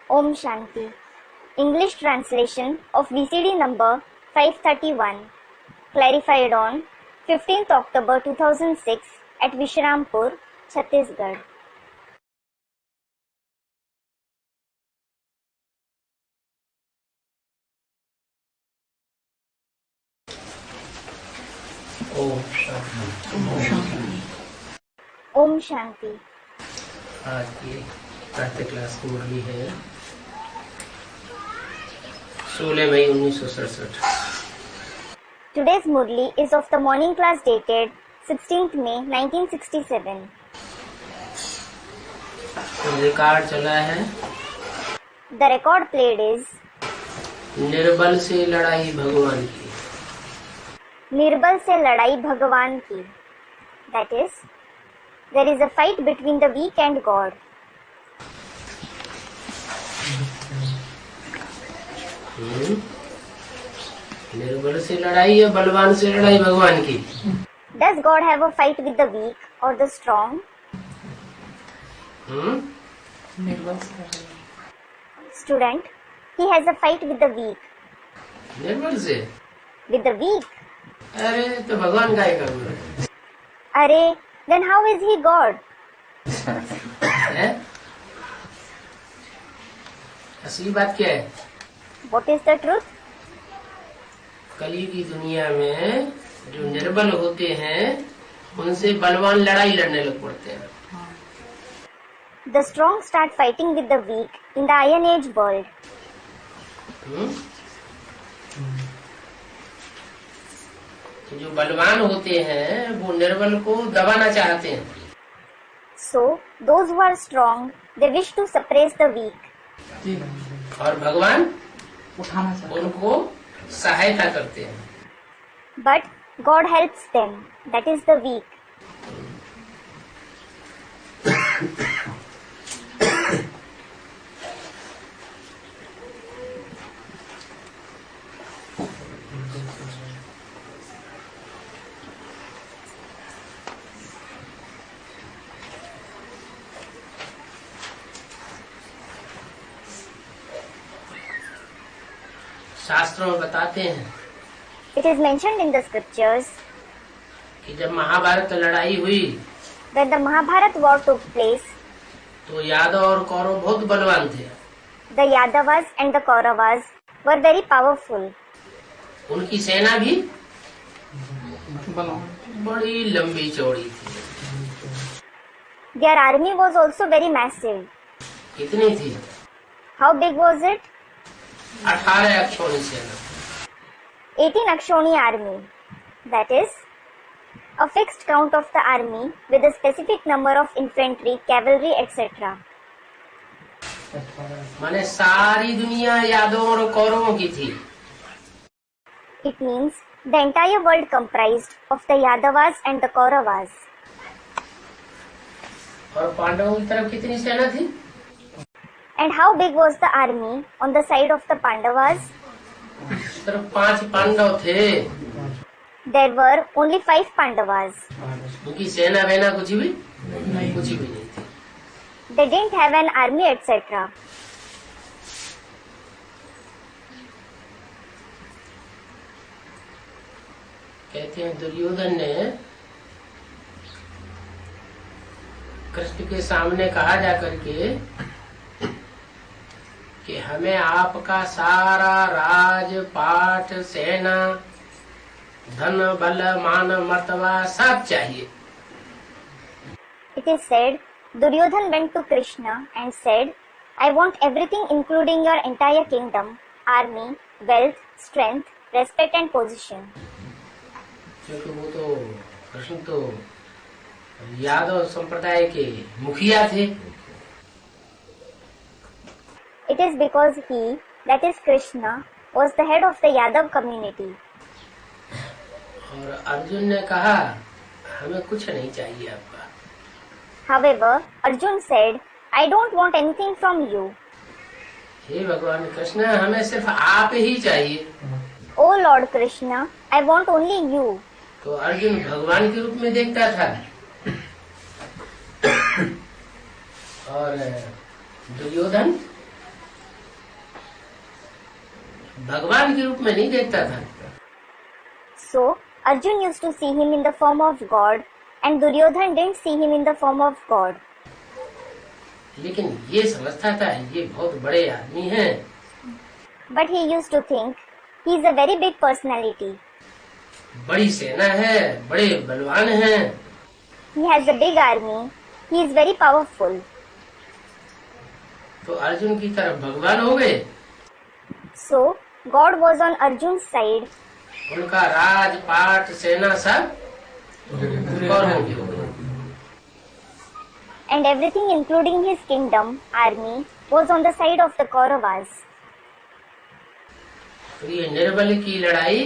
Om Shanti. English translation of VCD number 531, clarified on 15th October 2006 at Vishrampur, Chhattisgarh. Om Shanti. Om Shanti. आज की प्रातः class की मुरली है 16 मई 1967। Today's Murli is of the morning class dated 16th May 1967. तो record चला है The record played is निर्बल से लड़ाई भगवान की। निर्बल से लड़ाई भगवान की. That is, there is a fight between the weak and God. निर्बल से लड़ाई या बलवान से लड़ाई भगवान की? Does God have a fight with the weak or the strong? Student, he has a fight with the weak. निर्बल से? With the weak? अरे तो भगवान का ही काम है। Arey, then how is he God? है? असली बात क्या है? What is the truth? कली की दुनिया में जो निर्बल होते हैं उनसे बलवान लड़ाई लड़ने लग पड़ते हैं। The strong start fighting with the weak in the Iron Age world. तो जो बलवान होते हैं वो निर्बल को दबाना चाहते हैं। So, those who are strong, they wish to suppress the weak. और भगवान उनको सहायता करते हैं। But God helps them, that is the weak. शास्त्रों में बताते हैं It is mentioned in the scriptures कि जब महाभारत लड़ाई हुई that the Mahabharata war took place. तो यादव और कौरव बहुत बलवान थे। The Yadavas and the Kauravas were very powerful. उनकी सेना भी बड़ी लंबी चौड़ी थी। Their army was also very massive. कितनी थी? How big was it? 18 अक्षौणी सेना। 18 Akshoni army. That is, a fixed count of the army with a specific number of infantry, cavalry, etc. माने सारी दुनिया यादवों और कौरवों की थी। It means the entire world comprised of the Yadavas and the Kauravas. और पांडवों की तरफ कितनी सेना थी? And how big was the army on the side of the Pandavas? सिर्फ 5 पांडव थे। There were only 5 Pandavas. उनकी सेना वेना कुछ भी नहीं थी। They didn't have an army, etc. कहते हैं दुर्योधन ने कृष्ण के सामने कहा जाकर के कि हमें आपका सारा राज पाठ सेना धन बल मान मर्तबा सब चाहिए। It is said, Duryodhan went to Krishna and said, I want everything including your entire kingdom, army, wealth, strength, respect and position. क्योंकि वो तो कृष्ण तो यादव संप्रदाय के मुखिया थे। It is because he, that is Krishna, was the head of the Yadav community. और अर्जुन ने कहा हमें कुछ नहीं चाहिए आपका। However, Arjun said, I don't want anything from you. हे भगवान कृष्ण हमें सिर्फ आप ही चाहिए। Oh Lord Krishna, I want only you. तो अर्जुन भगवान के रूप में देखता था और दुर्योधन भगवान के रूप में नहीं देखता था। So, Arjun used to see him in the form of God and Duryodhan didn't see him in the form of God. लेकिन ये समझता था ये बहुत बड़े आदमी हैं। But he used to think he is a very big personality. बड़ी सेना है, बड़े बलवान हैं। He has a big army. He is very powerful. तो अर्जुन की तरफ भगवान हो गए। So, God was on Arjun's side. उनका राजपाट सेना सब कौरवों की हो गई। And everything including his kingdom, army, was on the side of the Kauravas. तो ये निर्बल की लड़ाई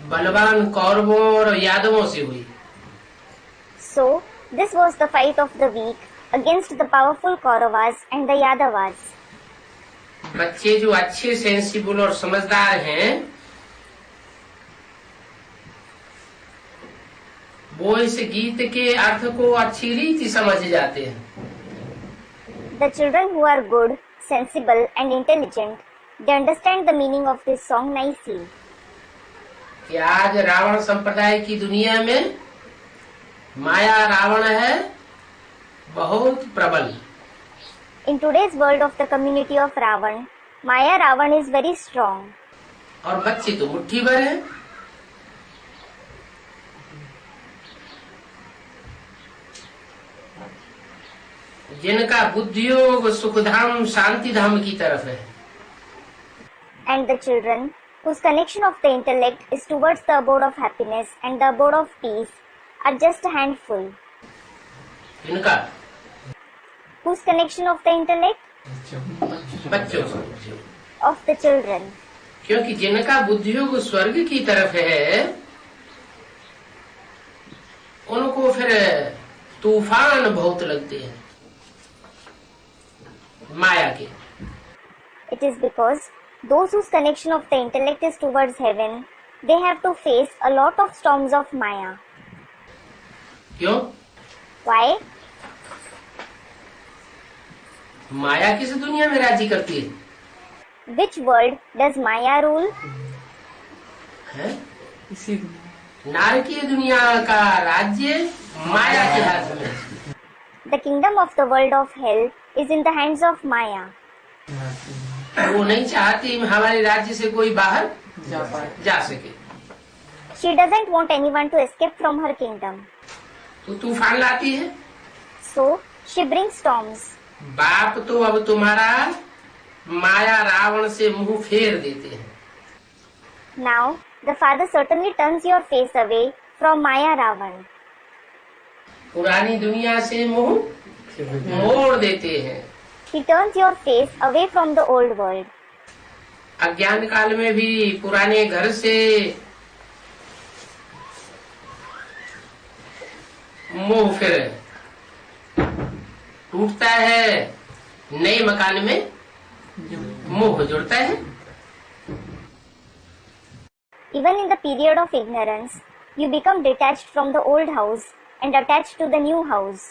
बलवान कौरवों और यादवों से हुई। So, this was the fight of the weak against the powerful Kauravas and the Yadavas. बच्चे जो अच्छे सेंसिबल और समझदार हैं वो इस गीत के अर्थ को अच्छी रीति समझ जाते हैं। The children who are good, sensible and intelligent, they understand the meaning of this song nicely. कि आज रावण संप्रदाय की दुनिया में माया रावण है बहुत प्रबल। In today's world of the community of Ravan, Maya Ravan is very strong. और बच्चे तो मुट्ठी भर हैं। जिनका बुद्धियोग सुखधाम शांति धाम की तरफ है। And the children whose connection of the intellect is towards the abode of happiness and the abode of peace are just a handful. इनका Whose connection of the intellect? बच्चों से। Of the children. क्योंकि जिनका बुद्धियोग स्वर्ग की तरफ है उनको फिर तूफान बहुत लगते हैं माया के। It is because those whose connection of the intellect is towards heaven, they have to face a lot of storms of Maya. क्यों? Why? माया किस दुनिया में राज्य करती है? Which world does Maya rule? है? नारकीय दुनिया का राज्य माया के हाथ में। The kingdom of the world of hell is in the hands of Maya. वो नहीं चाहती हमारे राज्य से कोई बाहर जा सके। She doesn't want anyone to escape from her kingdom. तो तूफान लाती है। So, she brings storms. बाप तो अब तुम्हारा माया रावण से मुंह फेर देते हैं। Now, the father certainly turns your face away from Maya Ravan. पुरानी दुनिया से मुंह मोड़ देते हैं। He turns your face away from the old world. अज्ञान काल में भी पुराने घर से मुंह फिर टूटता है, नए मकान में मुंह जुड़ता है। Even in the period of ignorance, you become detached from the old house and attached to the new house.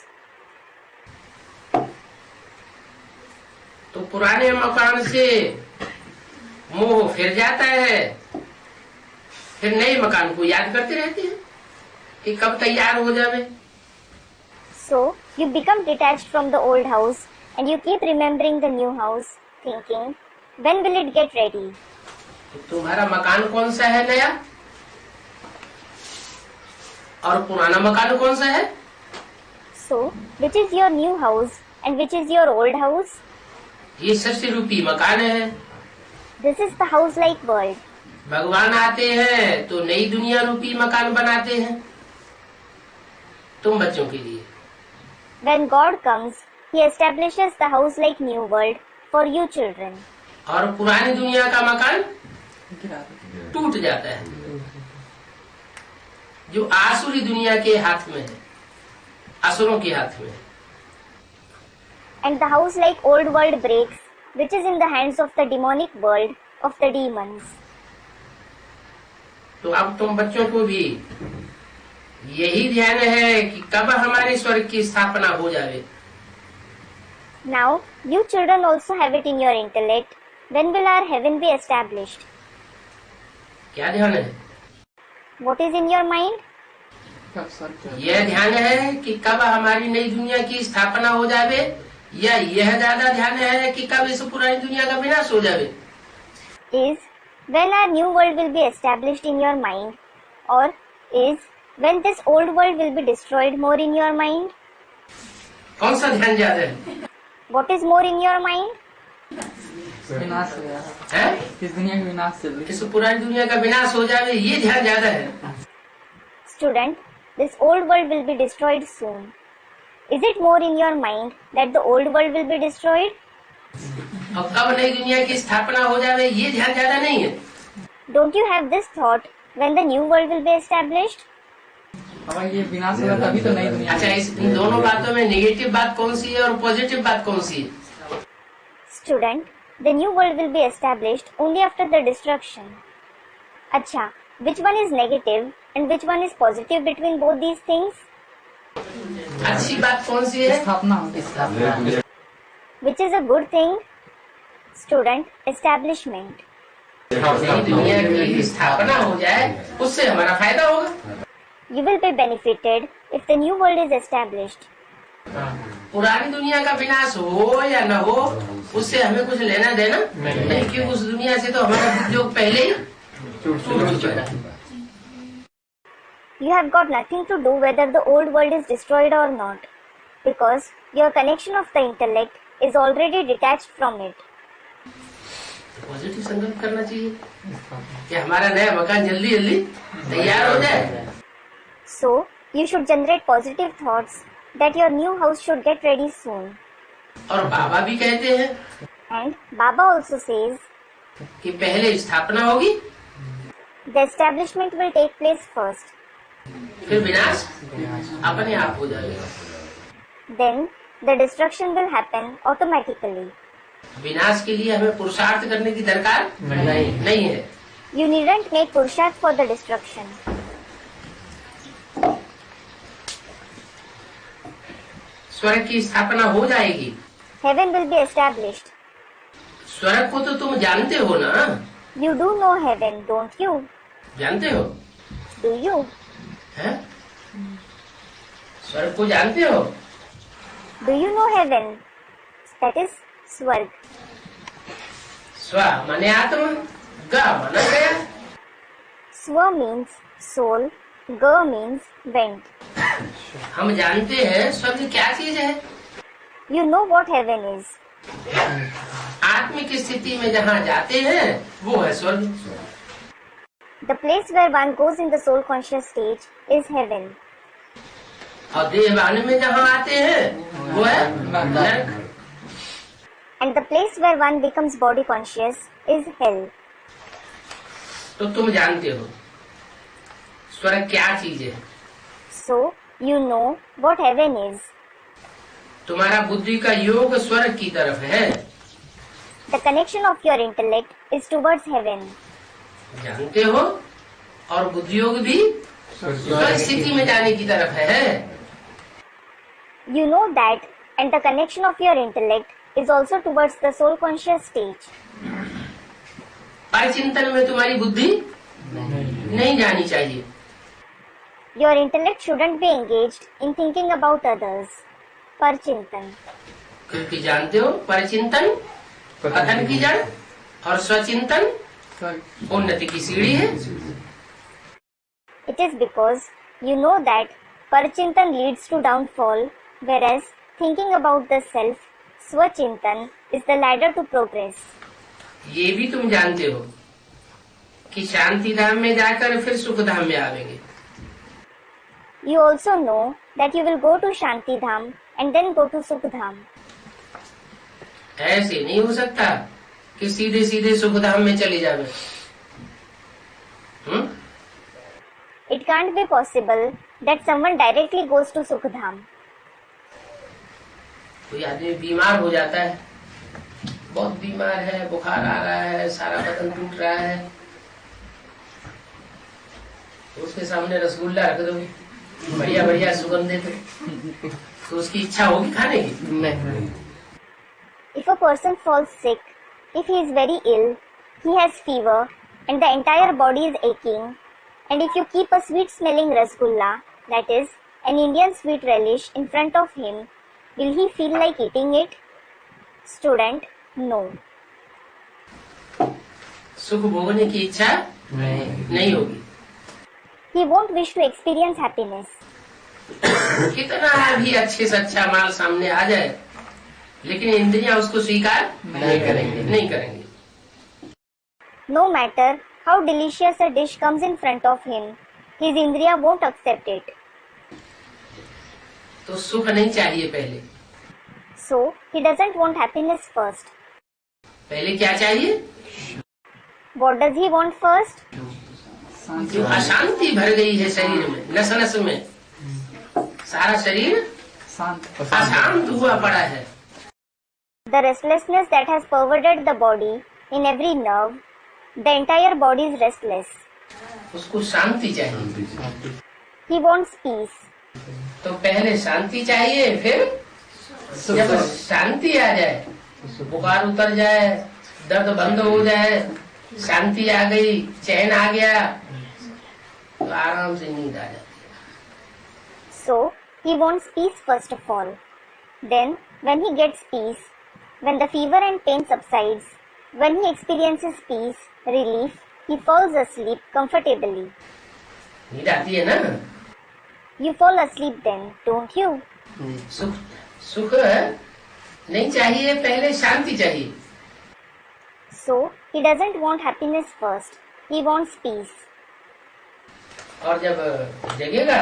तो पुराने मकान से मोह फिर जाता है, फिर नए मकान को याद करते रहते हैं कि कब तैयार हो जावे। So, you become detached from the old house and you keep remembering the new house, thinking, when will it get ready? तो तुम्हारा मकान कौन सा है नया और पुराना मकान कौन सा है? So, which is your new house and which is your old house? ये सृष्टि रूपी मकान है। This is the house-like world. भगवान आते हैं तो नई दुनिया रूपी मकान बनाते हैं तुम बच्चों के लिए। When God comes, He establishes the house-like new world for you children. और पुरानी दुनिया का मकान टूट जाता है जो आसुरी दुनिया के हाथ में है, असुरों के हाथ में है। And the house-like old world breaks, which is in the hands of the demonic world of the demons. तो अब तुम बच्चों को भी यही ध्यान है कि कब हमारे स्वर्ग की स्थापना हो जाए। Now, you children also have it in your intellect When will our heaven be established? क्या ध्यान है? What is in your mind? यह ध्यान है कि कब हमारी नई दुनिया की स्थापना हो जावे, या यह ज्यादा ध्यान है कि कब इस पुरानी दुनिया का विनाश हो जावे? Is when our new world will be established in your mind, or is when this old world will be destroyed more in your mind? कौन सा ध्यान ज्यादा है? What is more in your mind? विनाश हो गया है? इस दुनिया का विनाश से इस पुरानी दुनिया का विनाश हो जावे, ये ध्यान ज्यादा है। Student, this old world will be destroyed soon. Is it more in your mind that the old world will be destroyed? और कब नई दुनिया की स्थापना हो जावे, ये ध्यान ज्यादा नहीं है। Don't you have this thought when the new world will be established? अगर ये विनाश होगा तभी तो नई दुनिया। अच्छा, इन दोनों बातों में नेगेटिव बात कौन सी है और पॉजिटिव बात कौन सी है? Student, the new world will be established only after the destruction. अच्छा, which one is negative and which one is positive between both these things? अच्छी बात कौन सी है? स्थापना होगी। Which is a good thing? Student, establishment. नई दुनिया की स्थापना हो जाए, उससे हमारा फायदा होगा। You will be benefited if the new world is established. पुरानी दुनिया का विनाश हो या न हो, उससे हमें कुछ लेना देना नहीं, क्योंकि उस दुनिया से तो हमारा उद्योग पहले ही टूट चुका है। You have got nothing to do whether the old world is destroyed or not, because your connection of the intellect is already detached from it. Positive संकल्प करना चाहिए कि हमारा नया मकान जल्दी जल्दी तैयार हो जाए। So, you should generate positive thoughts that your new house should get ready soon. और बाबा भी कहते हैं And Baba also says कि पहले स्थापना होगी, the establishment will take place first. फिर विनाश अपने आप हो जाएगा। Then the destruction will happen automatically. विनाश के लिए हमें पुरुषार्थ करने की दरकार नहीं है। You needn't make purushart for the destruction. स्वर्ग की स्थापना हो जाएगी। Heaven will be established. स्वर्ग को तो तुम जानते हो ना? You do know heaven, don't you? जानते हो? Do you? हैं? स्वर्ग को जानते हो? Do you know heaven? That is Swarg. स्व माने आत्मा, ग माना गया। Swa means soul, Ga means went. हम जानते हैं स्वर्ग क्या चीज है। You know what heaven is. आत्मिक स्थिति में जहाँ जाते हैं वो है स्वर्ग। The place where one goes in the soul conscious stage is heaven. और देहवान में जहाँ आते हैं वो है नरक। And the place where one becomes body conscious is hell. तो तुम जानते हो स्वर्ग क्या चीज है। So, you know what heaven is. तुम्हारा बुद्धि का योग स्वर्ग की तरफ है। The connection of your intellect is towards heaven. जानते हो, और बुद्धि योग भी स्वर्ग स्थिति में जाने की तरफ है। You know that, and the connection of your intellect is also towards the soul conscious stage. पर चिंतन में तुम्हारी बुद्धि नहीं जानी चाहिए। Your intellect shouldn't be engaged in thinking about others. Parchintan. क्योंकि जानते हो परचिंतन पतन की जड़ और स्वचिंतन उन्नति की सीढ़ी है। It is because you know that Parchintan leads to downfall, whereas thinking about the self, Swachintan, is the ladder to progress. ये भी तुम जानते हो कि शांति धाम में जाकर फिर सुख धाम में आवेंगे। You also know that you will go to Shanti Dham and then go to Sukh Dham. ऐसे नहीं हो सकता कि सीधे सीधे सुख धाम में चले जावे। It can't be possible that someone directly goes to Sukh Dham. कोई आदमी बीमार हो जाता है, बहुत बीमार है, बुखार आ रहा है, सारा बदन टूट रहा है, तो उसके सामने रसगुल्ला रख दोगे बढ़िया बढ़िया सुगंधित, तो उसकी इच्छा होगी खाने की? नहीं। If a person falls sick, If he is very ill, he has fever and the entire body is aching, and if you keep a sweet smelling rasgulla, that is, an Indian sweet relish, in front of him, will he feel like eating it? Student, no. सुख भोगने की इच्छा नहीं होगी। He won't wish to experience happiness. कितना भी अच्छे से अच्छा माल सामने आ जाए, लेकिन इंद्रियां उसको स्वीकार नहीं करेंगे। No matter how delicious a dish comes in front of him, his indriya won't accept it. तो सुख नहीं चाहिए पहले। So, he doesn't want happiness first. पहले क्या चाहिए? What does he want first? जो अशांति भर गई है शरीर में, नस नस में, सारा शरीर अशांत हुआ पड़ा है। The restlessness that has pervaded the body in every nerve, the entire body is restless. उसको शांति चाहिए। He wants peace. तो पहले शांति चाहिए, फिर जब शांति आ जाए, बुखार उतर जाए, दर्द बंद हो जाए, शांति आ गई, चैन आ गया, तो आराम से नींद आ जाती है। So, he wants peace first of all. Then, when he gets peace, when the fever and pain subsides, when he experiences peace, relief, he falls asleep comfortably. नींद आती है ना? You fall asleep then, don't you? सुख नहीं चाहिए, पहले शांति चाहिए। So, he doesn't want happiness first. He wants peace. और जब जगेगा,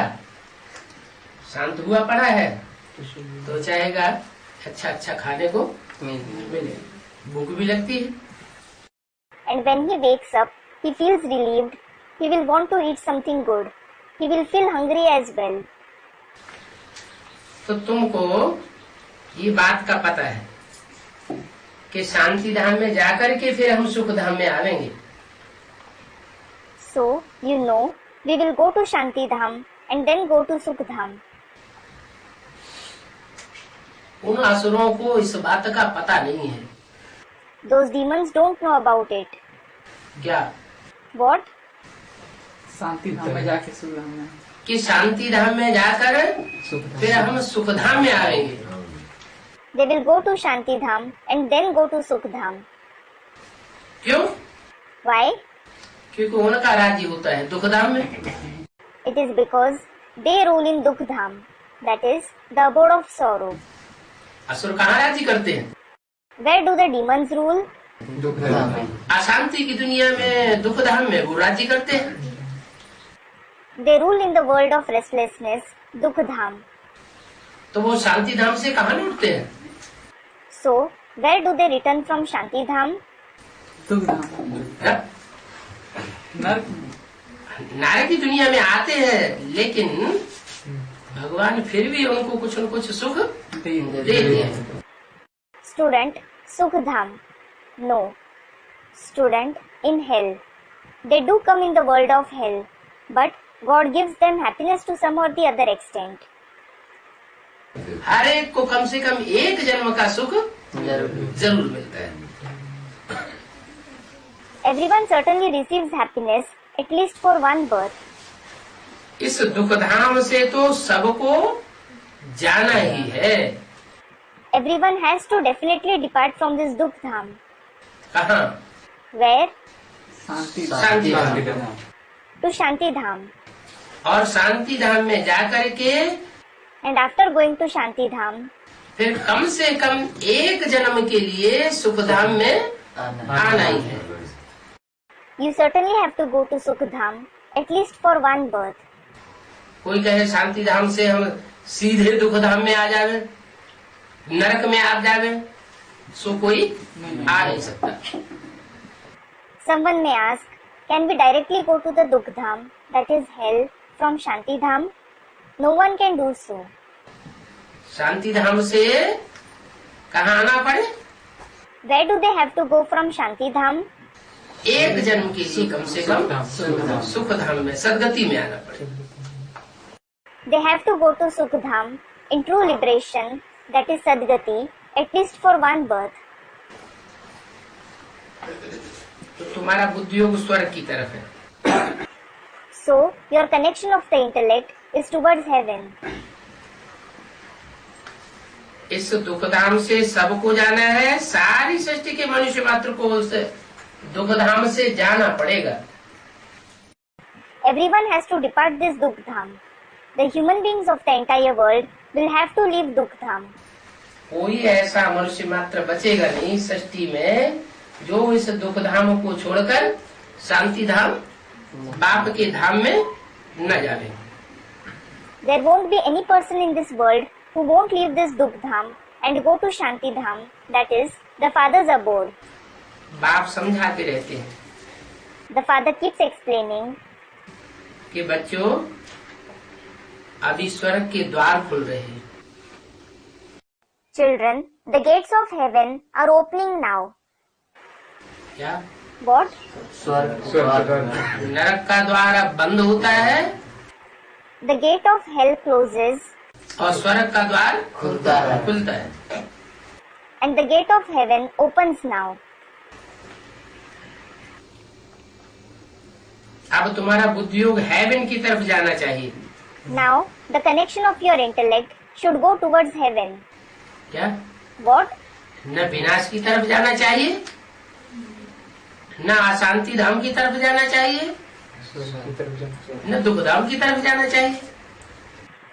शांत हुआ पड़ा है, तो चाहेगा अच्छा अच्छा खाने को मिले, भूख भी लगती है। And when he wakes up, he feels relieved. He will want to eat something good. He will feel hungry as well. तो तुमको ये बात का पता है कि शांति धाम में जाकर के फिर हम सुख धाम में आवेंगे। So, you know, we will go to Shanti Dham and then go to Sukh Dham. उन असुरों को इस बात का पता नहीं है। Those demons don't know about it. क्या? What? शांति धाम में जाके सुख धाम में। कि शांति धाम में जाकर फिर हम सुख धाम में आएंगे। They will go to Shanti Dham and then go to Sukh Dham. क्यों? Why? क्योंकि उनका राज्य होता है दुख धाम में। It is because they rule in Dukh Dham, that is, the abode of sorrow. असुर कहाँ राज्य करते हैं? Where do the demons rule? अशांति की दुनिया में, दुख धाम में वो राज्य करते हैं। They rule in the world of restlessness, Dukh Dham. तो वो शांति धाम से कहाँ लौटते हैं? So, where do they return from Shanti Dham? सुख धाम हाँ? नरक नरक की दुनिया में आते हैं, लेकिन भगवान फिर भी उनको कुछ न कुछ सुख देते हैं। Student, Sukh Dham. No. Student, in hell. They do come in the world of hell, but God gives them happiness to some or the other extent. हर एक को कम से कम एक जन्म का सुख जरूर मिलता है। Everyone certainly receives happiness at least for one birth. इस दुख धाम से तो सबको जाना ही है। Everyone has to definitely depart from this Dukh Dham. कहाँ? Where? Shanti Shanti Dham. To Shanti Dham. और शांति धाम में जाकर के And after going to Shanti Dham, फिर कम से कम एक जन्म के लिए सुख धाम में आना ही है। you certainly have to go to Sukh Dham at least for one birth. कोई कहे शांति धाम से हम सीधे दुख धाम में आ जावे, नरक में आ जावे, सो कोई आ नहीं सकता। Someone may ask, can we directly go to the Dukh Dham, that is hell, from Shanti Dham? No one can do so. शांति धाम से कहाँ आना पड़े? Where do they have to go from Shanti Dham? एक जन्म के लिए कम से कम सुख धाम में, सदगति में आना पड़े। They have to go to Sukh Dham in true liberation, that is Sadgati, at least for one birth. तो तुम्हारा बुद्धि योग स्वर्ग की तरफ है। So, your connection of the intellect is towards heaven. इस दुखधाम से सबको जाना है, सारी सृष्टि के मनुष्य मात्र को उस दुखधाम से जाना पड़ेगा। Everyone has to depart this Dukhdham. The human beings of the entire world will have to leave Dukhdham. कोई ऐसा मनुष्य मात्र बचेगा नहीं सृष्टि में जो इस दुखधाम को छोड़कर शांति धाम बाप के धाम में न जावे। There won't be any person in this world who won't leave this Dukhdham and go to Shanti Dham, that is, the Father's abode. बाप समझाते रहते हैं The Father keeps explaining, कि बच्चों अभी स्वर्ग के द्वार खुल रहे हैं। Children, the gates of heaven are opening now. क्या What? नरक का द्वार अब बंद होता है The gate of hell closes और स्वर्ग का द्वार खुलता है। and the gate of heaven opens now. अब तुम्हारा बुद्धि योग हेवन की तरफ जाना चाहिए। Now, the connection of your intellect should go towards heaven. क्या What? न विनाश की तरफ जाना चाहिए, न अशांति धाम की तरफ जाना चाहिए, न दुख धाम की तरफ जाना चाहिए।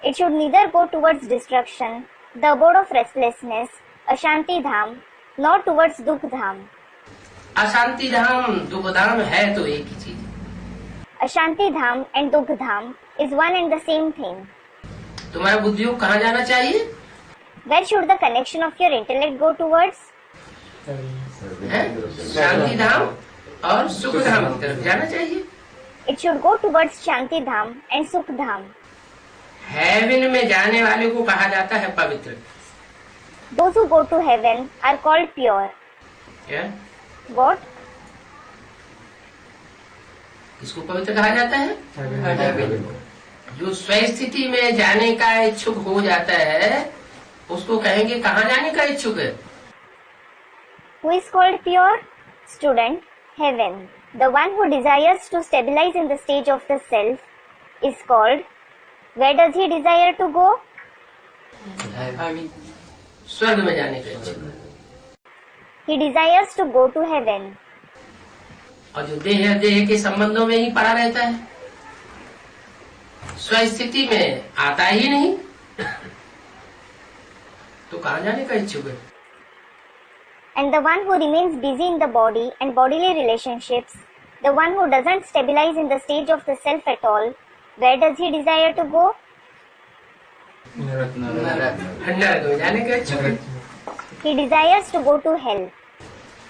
It should neither go towards destruction, the abode of restlessness, Ashanti Dham, nor towards Dukh Dham. अशांति धाम दुख धाम है तो एक ही चीज। Ashanti Dham and Dukh Dham is one and the same thing. तुम्हारा बुद्धि योग कहाँ जाना चाहिए? Where should the connection of your intellect go towards? है? शांति धाम और सुख धाम की तरफ जाना चाहिए। It should go towards Shanti Dham and Sukh Dham. Heaven में जाने वाले को कहा जाता है पवित्र। Those who go to heaven are called pure. क्या What? इसको पवित्र कहा जाता है? जो स्वस्थिति में जाने का इच्छुक हो जाता है उसको कहेंगे कहाँ जाने का इच्छुक है? Who is called pure? Student, heaven. The one who desires to stabilize in the stage of the self is called. Where does he desire to go? स्वर्ग में जाने का इच्छुक है। He desires to go to heaven. और जो देह के संबंधों में ही पड़ा रहता है, स्वस्थिति में आता ही नहीं, तो कहाँ जाने का इच्छुक है? And the one who remains busy in the body and bodily relationships, the one who doesn't stabilize in the stage of the self at all, where does he desire to go? नरक में जाने का इच्छुक है। He desires to go to hell.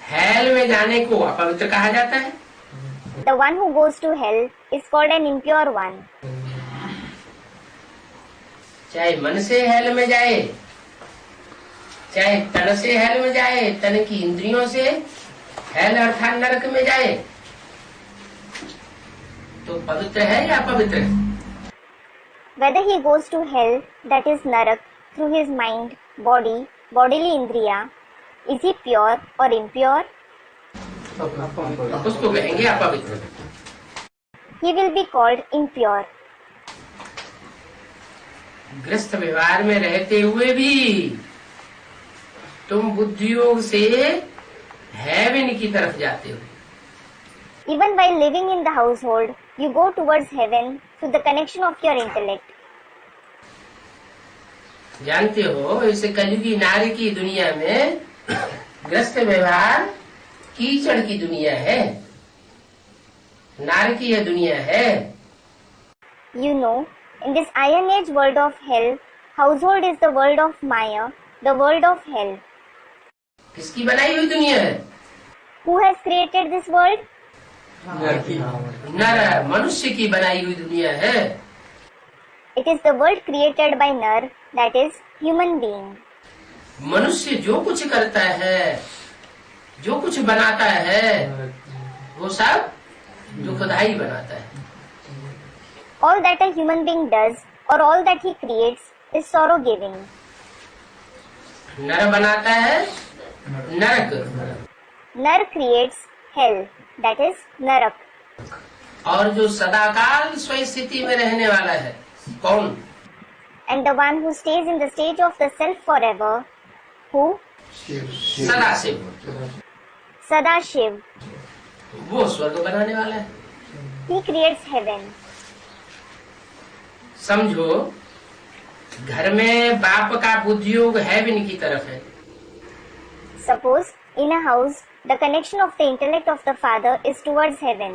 Hello में जाने को अपवित्र कहा जाता है। The one who goes to hell is called an impure one. चाहे मन से हेल में जाए, चाहे तन से हेल में जाए, तन की इंद्रियों से हेल अर्थात नरक में जाए, तो पवित्र है या अपवित्र है? Whether he goes to hell, that is Narak, through his mind, body, bodily indriya, is he pure or impure? उसको कहेंगे अपवित्र। He will be called impure. ग्रस्त व्यवहार में रहते हुए भी तुम बुद्धि योग से हेवन की तरफ जाते हो। Even while living in the household, you go towards heaven through the connection of your intellect. जानते हो इस कलयुगी नारी की दुनिया में ग्रस्त व्यवहार कीचड़ की दुनिया है, नारकीय दुनिया है। You know, in this Iron Age world of hell, household is the world of Maya, the world of hell. किसकी बनाई हुई दुनिया है? Who has created this world? नर मनुष्य की बनाई हुई दुनिया है। It is the world created by Nar, that is, human being. मनुष्य जो कुछ करता है, जो कुछ बनाता है, वो सब दुखदाई बनाता है। All that a human being does, or all that he creates, is sorrow-giving. नर बनाता है नरक, Nar creates hell, that is Narak. और जो सदाकाल स्व स्थिति में रहने वाला है कौन? And the one who stays in the stage of the self forever, who? Sadashiv, Sadashiv. वो स्वर्ग बनाने वाला है। He creates heaven. समझो घर में बाप का बुद्धियोग हेवन की तरफ है, Suppose in a house, the connection of the intellect of the father is towards heaven,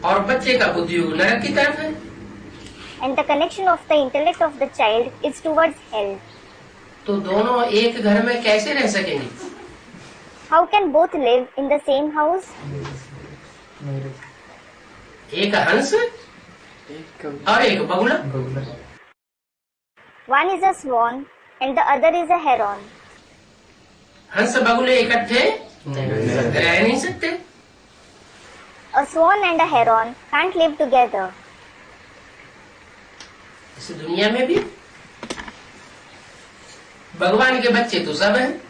और बच्चे का बुद्धियोग नरक की तरफ है। and the connection of the intellect of the child is towards hell. तो दोनों एक घर में कैसे रह सकेंगे? How can both live in the same house? एक हंस एक और एक बगुला। One is a swan and the other is a heron. हंस बगुले इकट्ठे रह नहीं सकते। A swan and a heron can't live together. इस दुनिया में भी भगवान के बच्चे तो सब हैं,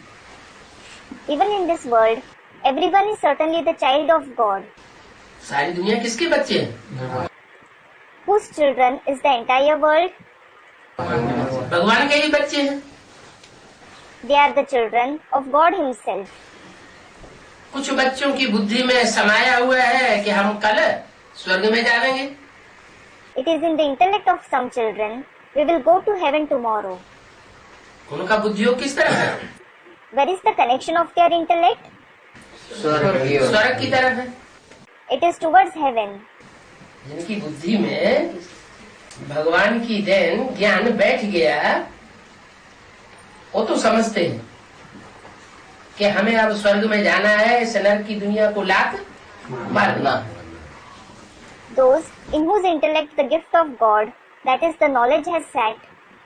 Even in this world, everyone is certainly the child of God. सारी दुनिया किसके बच्चे हैं? Whose children is the entire world? भगवान के ही बच्चे हैं। They are the children of God Himself. कुछ बच्चों की बुद्धि में समाया हुआ है कि हम कल स्वर्ग में जाएंगे। It is in the intellect of some children, we will go to heaven tomorrow. उनका बुद्धियोग किस तरफ है? Where is the connection of their intellect? स्वर्ग की तरफ है। It is towards heaven. जिनकी बुद्धि में भगवान की देन ज्ञान बैठ गया, वो तो समझते हैं कि हमें अब स्वर्ग में जाना है, इस नरक की दुनिया को लात मारना। Those in whose intellect the gift of God, that is the knowledge has sat,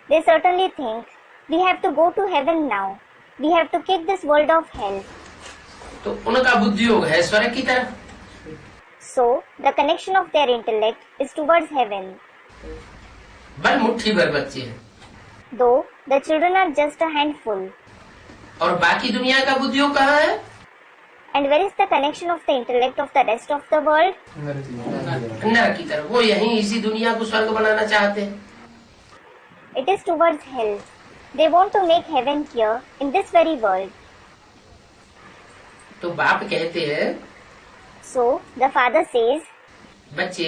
they certainly think, we have to go to heaven now. We have to kick this world of hell. तो उनका बुद्धियोग है स्वर्ग की तरफ। So, the connection of their intellect is towards heaven. बल मुट्ठी भर बच्चे हैं, Though the children are just a handful. और बाकी दुनिया का बुद्धियोग कहाँ है? And where is the connection of the intellect of the rest of the world? नरक की तरफ। वो यहीं इसी दुनिया को स्वर्ग बनाना चाहते हैं। It is towards hell. They want to make heaven here in this very world. तो बाप कहते हैं, So, the father says, बच्चे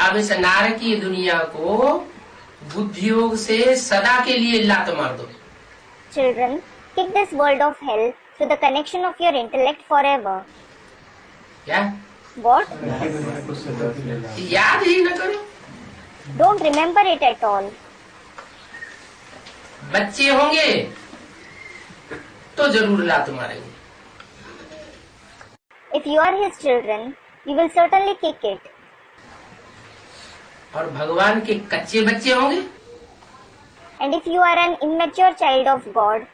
अब इस नारकीय दुनिया को बुद्धियोग से सदा के लिए लात मार दो। children, kick this world of hell to the connection of your intellect forever. क्या What? याद ही न करो? Don't remember it at all. बच्चे होंगे तो जरूर लात मारेंगे। If you are his children, you will certainly kick it. और भगवान के कच्चे बच्चे होंगे And if you are an immature child of God,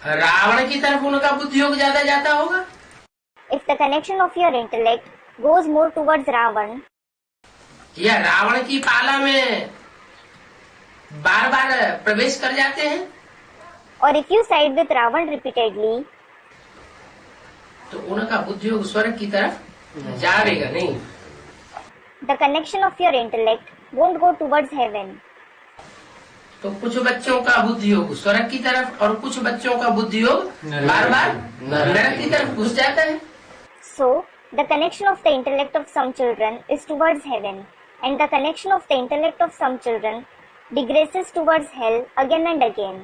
Ravan की तरफ उनका बुद्धियोग ज्यादा जाता होगा। if the connection of your intellect goes more towards Ravan, या रावण की पाला में बार बार प्रवेश कर जाते हैं, or if you side with Ravan repeatedly, तो उनका बुद्धियोग स्वर्ग की तरफ जाएगा नहीं। the connection of your intellect won't go towards heaven. तो कुछ बच्चों का बुद्धियोग स्वर्ग की तरफ और कुछ बच्चों का बुद्धियोग बार बार नरक की तरफ घुस जाता है। So, the connection of the intellect of some children is towards heaven, and the connection of the intellect of some children digresses towards hell again and again.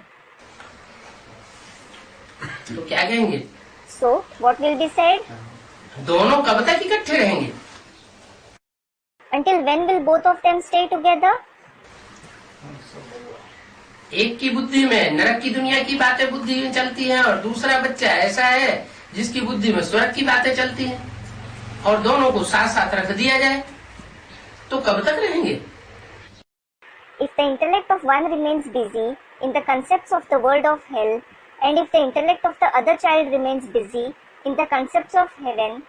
तो क्या कहेंगे? So, what will be said? दोनों कब तक इकट्ठे रहेंगे? Until when will both of them stay together? एक की बुद्धि में नरक की दुनिया की बातें बुद्धि में चलती हैं और दूसरा बच्चा ऐसा है जिसकी बुद्धि में स्वर्ग की बातें चलती हैं, और दोनों को साथ साथ रख दिया जाए तो कब तक रहेंगे? If the intellect of one remains busy in the concepts of the world of hell, and if the intellect of the other child remains busy in the concepts of heaven,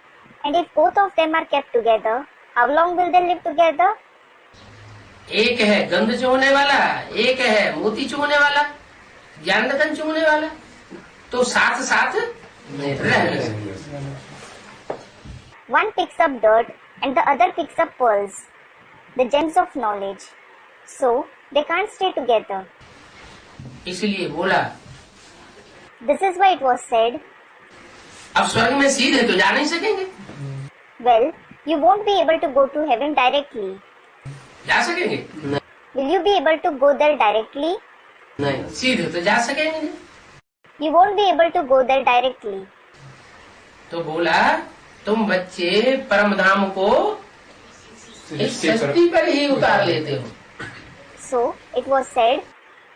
and if both of them are kept together, how long will they live together? एक है गंध चूहने वाला, एक है मोती चूहने वाला, ज्ञान रतन चूहने वाला, तो साथ साथ One picks up dirt and the other picks up pearls, the gems of knowledge. So they can't stay together. इसलिए बोला This is why it was said, अब स्वर्ग में सीधे तो जा नहीं सकेंगे, well, you won't be able to go to heaven directly. जा सकेंगे Will you be able to go there directly? नहीं सीधे तो जा सकेंगे नहीं। You won't be able to go there directly. तो बोला तुम बच्चे परम धाम को इस सृष्टि पर ही उतार लेते हो। So it was said,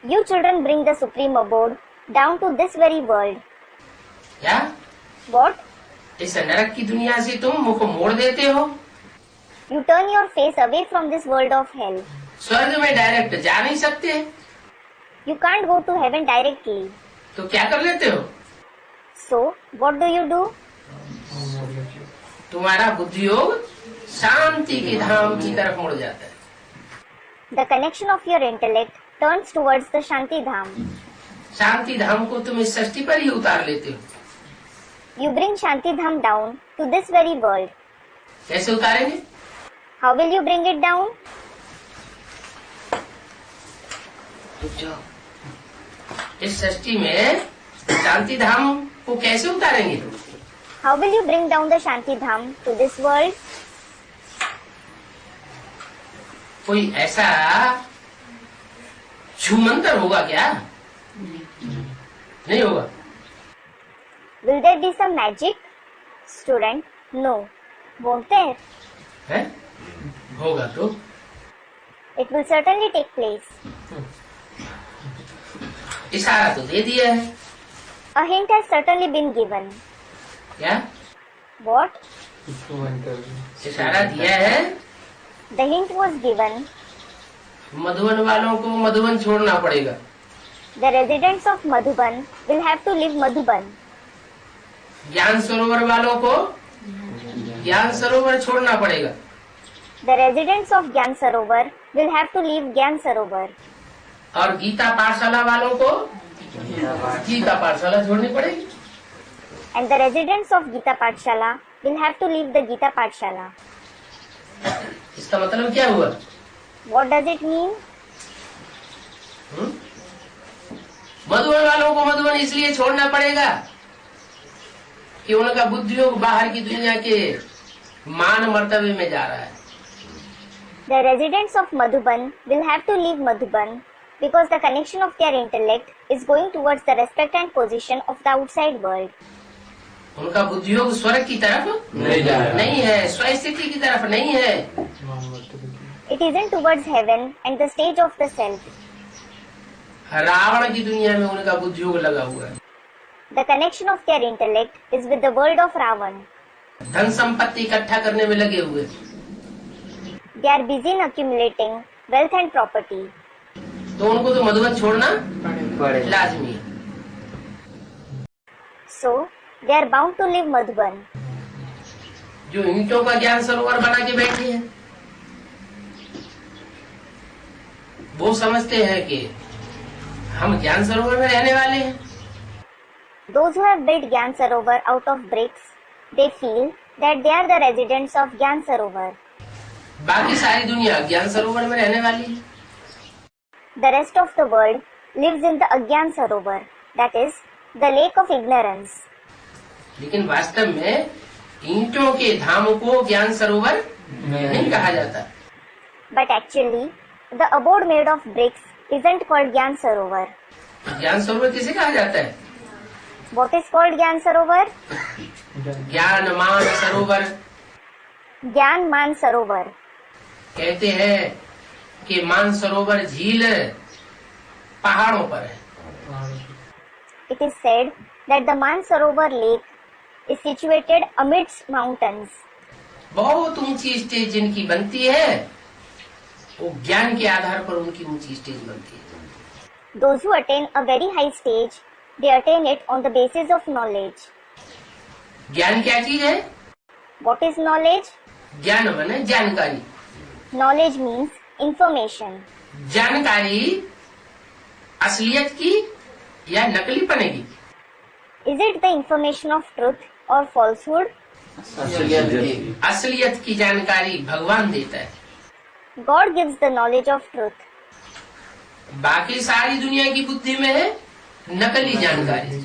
you children bring the supreme abode down to this very world. क्या What? इस नरक की दुनिया से तुम मुख मोड़ देते हो, You turn your face away from this world of hell. स्वर्ग में डायरेक्ट जा नहीं सकते, You can't go to heaven directly. तो क्या कर लेते हो, So what do you do? तुम्हारा बुद्धि योग शांति के धाम की तरफ मुड़ जाता है। The connection of your intellect turns towards the Shanti Dham. शांति धाम को तुम इस सृष्टि पर ही उतार लेते हो। You bring Shanti Dham down to this very world. कैसे उतारेंगे, How will you bring it down? इस सृष्टि में शांति धाम को कैसे उतारेंगे, How will you bring down the Shanti Dham to this world? कोई ऐसा छूमंतर होगा क्या, नहीं होगा। Will there be some magic? Student, no. Won't there? है होगा तो It will certainly take place. इशारा तो दे दिया है। A hint has certainly been given. क्या What? इशारा दिया है, The hint was given. Madhuban वालों को मधुबन छोड़ना पड़ेगा, The residents of Madhuban will have to leave Madhuban. ज्ञान सरोवर वालों को ज्ञान सरोवर छोड़ना पड़ेगा, The residents of Gyan Sarovar will have to leave Gyan Sarovar. और गीता पाठशाला वालों को गीता पाठशाला छोड़नी पड़ेगी। And the residents of Gita Pathshala will have to leave the Gita Pathshala. इसका मतलब क्या हुआ, What does it mean? Madhuban वालों को मधुबन इसलिए छोड़ना पड़ेगा कि उनका बुद्धि योग बाहर की दुनिया के मान मर्तबे में जा रहा है। The residents of Madhuban will have to leave Madhuban because the connection of their intellect is going towards the respect and position of the outside world. उनका बुद्धि योग स्वर्ग की तरफ नहीं है, स्वस्थिति की तरफ नहीं है, It isn't towards heaven and the stage of the self. Ravan की दुनिया में उनका बुद्धि योग लगा हुआ है। The connection of their intellect is with the world of Ravan. धन संपत्ति इकट्ठा करने में लगे हुए, They are busy in accumulating wealth and property. तो उनको तो मधुबन छोड़ना पड़ेगा। लाजमी है। So, they are bound to leave Madhuban. जो ईंटों का ज्ञान सरोवर बना के बैठे हैं, वो समझते हैं कि हम ज्ञान सरोवर में रहने वाले हैं। Those who have built Gyan Sarovar out of bricks, they feel that they are the residents of Gyan Sarovar. बाकी सारी दुनिया ज्ञान सरोवर में रहने वाली है। The rest of the world lives in the Agyan Sarovar, that is, the lake of ignorance. लेकिन वास्तव में ईंटों के धाम को ज्ञान सरोवर नहीं कहा जाता। But actually, the abode made of bricks isn't called Gyan Sarovar. ज्ञान सरोवर किसे कहा जाता है, What is called Gyan Sarovar? ज्ञान मान सरोवर। Gyan Man Sarovar. कहते हैं कि मान सरोवर झील पहाड़ों पर है। It is said that the Man Sarovar lake is situated amidst mountains. बहुत ऊंची स्टेज जिनकी बनती है, वो ज्ञान के आधार पर उनकी ऊंची स्टेज बनती है। Those who attain a very high stage, they attain it on the basis of knowledge. ज्ञान क्या चीज है, What is knowledge? ज्ञान माने जानकारी। Knowledge means information. जानकारी असलियत की या नकली पने की, Is it the information of truth or falsehood? असलियत की जानकारी भगवान देता है, God gives the knowledge of truth. बाकी सारी दुनिया की बुद्धि में है नकली जानकारी।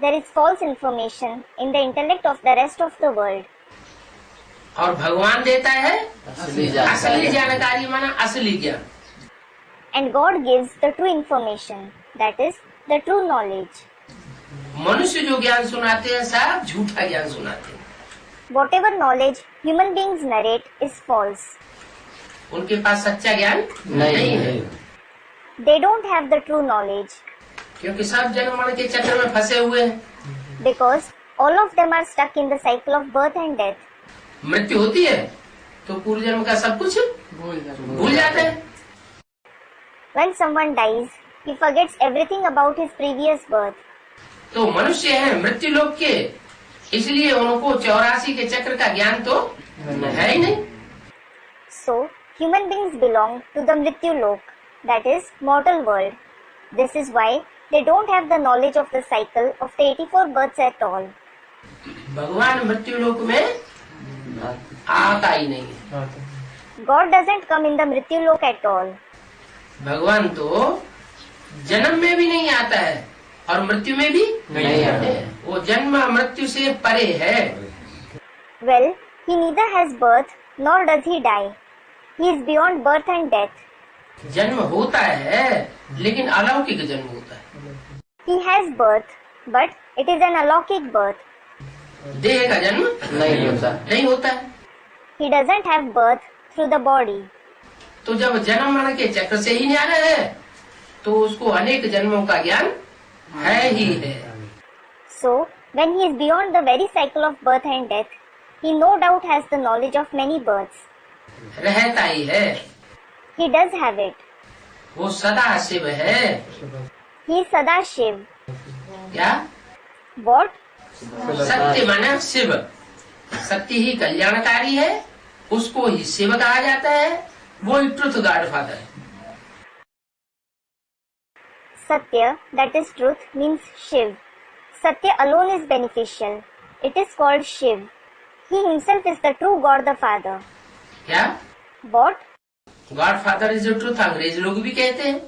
There is false information in the intellect of the rest of the world. और भगवान देता है असली जानकारी, माना असली ज्ञान। And God gives the true information, that is, the true knowledge. मनुष्य जो ज्ञान सुनाते हैं सब झूठा ज्ञान सुनाते हैं। Whatever knowledge human beings narrate is false. उनके पास सच्चा ज्ञान नहीं है, They don't have the true knowledge क्योंकि सब जन्म मरण के चक्र में फंसे हुए हैं। because all of them are stuck in the cycle of birth and death. मृत्यु होती है तो पूर्व जन्म का सब कुछ भूल जाते हैं। When someone dies, he forgets everything about his previous birth. तो मनुष्य है मृत्यु लोक के, इसलिए उनको 84 के चक्र का ज्ञान तो है ही नहीं। So, human beings belong to the Mrityu Lok, that is, mortal world. This is why they don't have the knowledge of the cycle of the 84 births at all. भगवान मृत्यु लोक में आता ही नहीं है। God doesn't come in the Mrityu Lok at all. भगवान तो जन्म में भी नहीं आता है और मृत्यु में भी नहीं आता है, वो जन्म मृत्यु से परे है। Well, he neither has birth nor does he die. He is beyond birth and death. जन्म होता है लेकिन अलौकिक जन्म होता है। He has birth, but it is an alaukic birth. देह का जन्म नहीं होता है। He doesn't have birth through the body. तो जब जन्म मरण के चक्र से ही न्यारा है तो उसको अनेक जन्मों का ज्ञान है ही है। So, when he is beyond the very cycle of birth and death, he no doubt has the knowledge of many births. रहता ही है, He does have it. वो सदा शिव है। He is Sada Shiv. क्या? What? सत्य माना शिव, सत्य ही कल्याणकारी है, उसको ही शिव कहा जाता है, वो ही ट्रुथ गॉड फादर है। Satya, that is truth, means Shiv. Satya alone is beneficial. It is called Shiv. He himself is the true God the Father. क्या? What? God father is the truth, अंग्रेज लोग भी कहते हैं।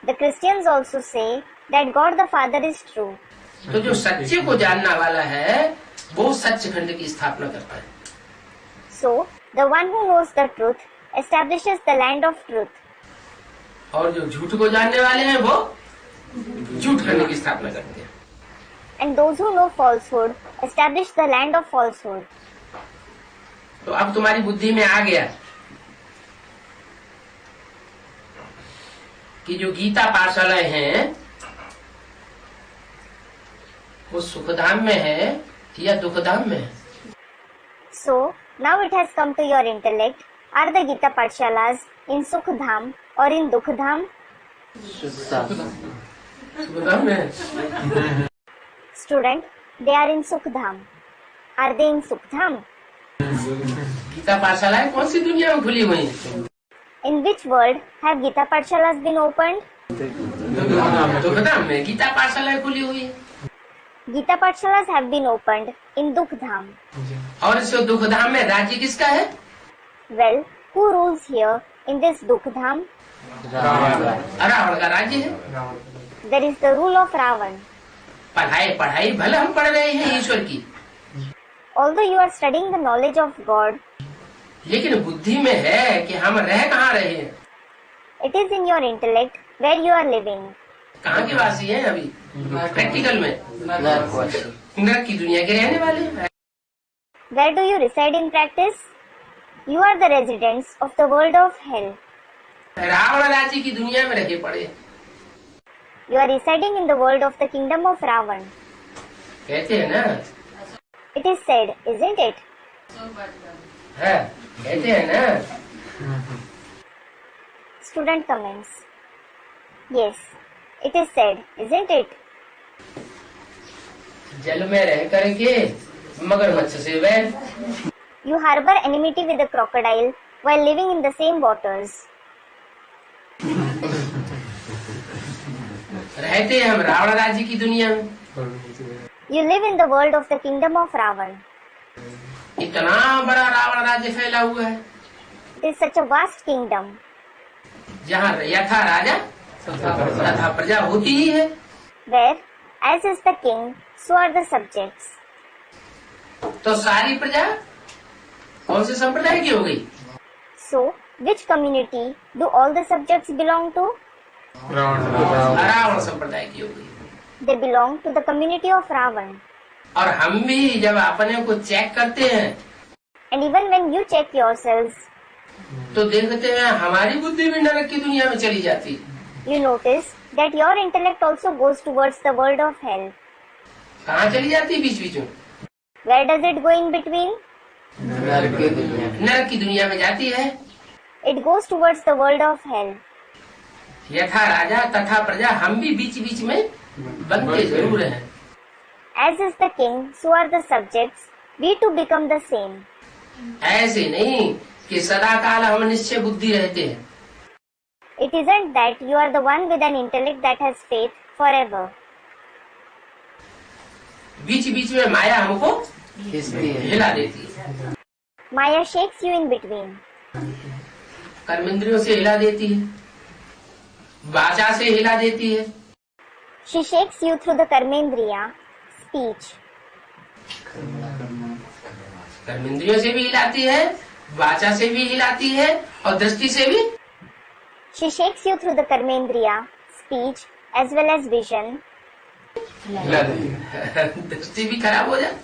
The Christians also say that God the Father is true. तो जो सत्य को जानने वाला है वो सच्चखंड की स्थापना करता है। So, the one who knows the truth establishes the land of truth. और जो झूठ को जानने वाले हैं वो झूठ खंड की स्थापना करते हैं। And those who know falsehood establish the land of falsehood. तो अब तुम्हारी बुद्धि में आ गया कि जो गीता पाठशालाएं हैं वो सुखधाम में है या दुखधाम में है। So, now it has come to your intellect, are the Gita Pathshalas in Sukhdham or in Dukhdham? Sukhdham में है। Student, they are in Sukhdham. Are they in Sukhdham? Gita पाठशालाएं कौन सी दुनिया में खुली हुई है? In which world have Gita Pathshalas been opened? दुखधाम में गीता पाठशालाएं खुली हुई है। Gita Pathshalas have been opened in Dukhdham. और इस दुखधाम में राज्य किसका है? Well, who rules here in this Dukhdham? Ravan का राज्य है। There is the rule of Ravan. पढ़ाई भले हम पढ़ रहे हैं ईश्वर की, Although you are studying the knowledge of God, लेकिन बुद्धि में है कि हम रह कहाँ रहे हैं, it is in your intellect where you are living. कहाँ के वासी हैं अभी प्रैक्टिकल में? नरक की दुनिया के रहने वाले हैं। Where do you reside in practice? You are the residents of the world of hell. Ravan राज्य की दुनिया में रहे पड़े। You are residing in the world of the kingdom of Ravan. कहते हैं ना, It is said, isn't it? है कहते हैं ना। Student comments. Yes, it is said, isn't it? जल में रह करके मगरमच्छ से वैर, You harbor enmity with the crocodile while living in the same waters. रहते हैं हम रावण राज्य की दुनिया में। You live in the world of the kingdom of Ravan. इतना बड़ा रावण राज्य फैला हुआ है, It is such a vast kingdom जहाँ यथा राजा तथा प्रजा होती ही है। where, as is the king, so are the subjects. तो सारी प्रजा कौन से संप्रदाय की हो गई? So, which community do all the subjects belong to? Ravan संप्रदाय की हो गई। They belong to the community of Ravan. और हम भी जब अपने को चेक करते हैं And even when you check yourselves, तो देखते हैं हमारी बुद्धि भी नरक की दुनिया में चली जाती है। you notice that your intellect also goes towards the world of hell. कहाँ चली जाती है? बीच बीच में Where does it go in between? नरक की दुनिया। नरक की दुनिया में जाती है। It goes towards the world of hell. यथा राजा तथा प्रजा, हम भी बीच बीच में बनते जरूर हैं। As is the king, so are the subjects. We too become the same. ऐसे नहीं कि सदा काल हम निश्चय बुद्धि रहते हैं। It isn't that you are the one with an intellect that has faith forever. बीच बीच में माया हमको खींचती है। हिला देती है, Maya shakes you in between. कर्मेंद्रियों से हिला देती है, वाचा से हिला देती है, She shakes you through the karmendriya, speech. कर्मेंद्रियों से भी हिलाती है, वाचा से भी हिलाती है और दृष्टि से भी। She shakes you through the karmendriya, speech, as well as vision. दृष्टि भी खराब हो जाए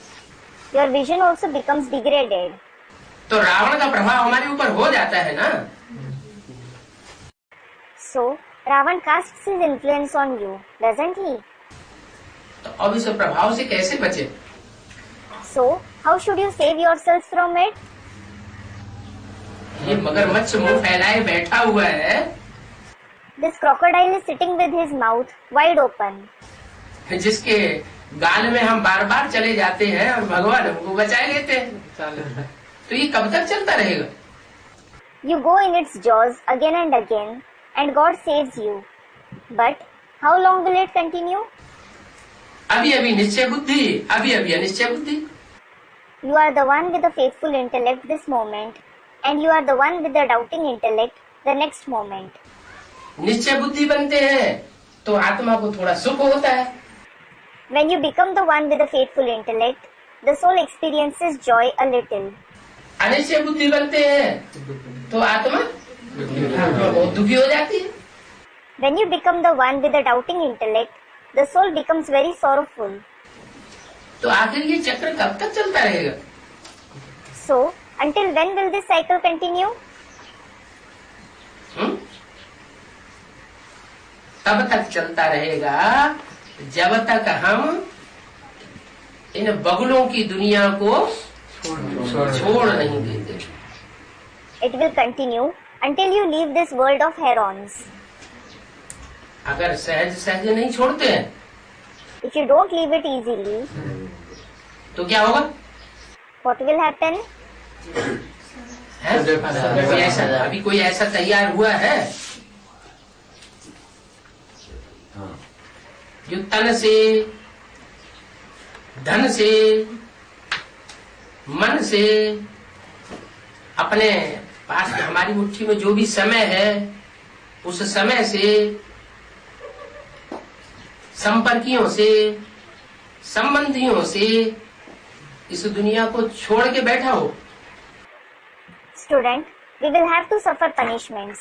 Your vision also becomes degraded. तो रावण का प्रभाव हमारे ऊपर हो जाता है ना। So, Ravan casts his influence on you, doesn't he? तो अब इस प्रभाव से कैसे बचे? So, how should you save yourself from it? ये मगरमच्छ मुंह फैलाए बैठा हुआ है, This crocodile is sitting with his mouth wide open. जिसके गाल में हम बार बार चले जाते हैं और भगवान हमको बचाए लेते हैं। तो ये कब तक चलता रहेगा? You go in its jaws again and again, and God saves you. But how long will it continue? अभी अभी निश्चय बुद्धि, अभी अभी अनिश्चय बुद्धि। You are the one with the faithful intellect this moment, and you are the one with the doubting intellect the next moment. निश्चय बुद्धि बनते हैं तो आत्मा को थोड़ा सुख होता है। When you become the one with the faithful intellect, the soul experiences joy a little. Anishchay बुद्धि बनते हैं तो आत्मा बहुत दुखी हो जाती है। When you become the one with the doubting intellect, the soul becomes very sorrowful. तो आखिर ये चक्र कब तक चलता रहेगा? So, until when will this cycle continue? तब तक चलता रहेगा जब तक हम इन बगुलों की दुनिया को छोड़ नहीं देते। It will continue until you leave this world of herons. अगर सहज सहज नहीं छोड़ते हैं If you don't leave it easily, तो क्या होगा? what will happen? अभी कोई ऐसा तैयार हुआ है जो तन से, धन से, मन से, अपने पास हमारी मुट्ठी में जो भी समय है उस समय से, संपर्कियों से, संबंधियों से इस दुनिया को छोड़ के बैठा हो। Student, we will have to suffer punishments.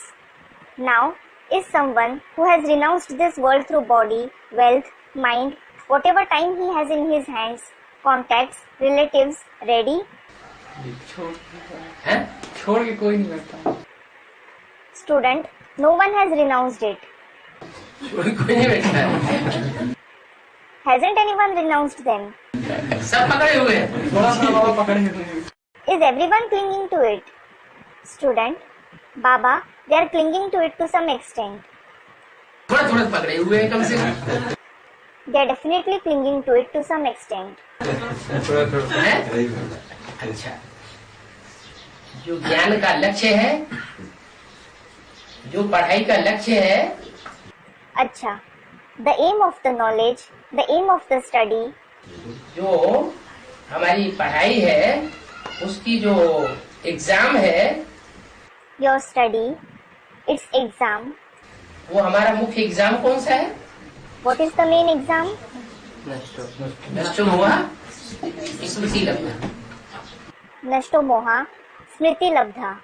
Now, is someone who has renounced this world through body, wealth, mind, whatever time he has in his hands, contacts, relatives, ready? हैं? छोड़ के कोई नहीं करता। Student, no one has renounced it. छोड़ कोई नहीं बैठा है, Hasn't anyone renounced them? सब पकड़े हुए हैं। थोड़ा सा बाबा पकड़े हुए हैं। Is everyone clinging to it? Student, Baba, they are clinging to it to some extent. थोड़ा थोड़ा पकड़े हुए हैं कम से कम। They are definitely clinging to it to some extent. हैं? अच्छा, जो ज्ञान का लक्ष्य है, जो पढ़ाई का लक्ष्य है, Acha, the aim of the knowledge, The aim of the study, जो हमारी पढ़ाई है उसकी जो एग्जाम है, your study, its exam. वो हमारा मुख्य एग्जाम कौन सा है? What is the main exam? नष्टो मोहा स्मृति लब्धा। Nashto Moha Smriti Labdha.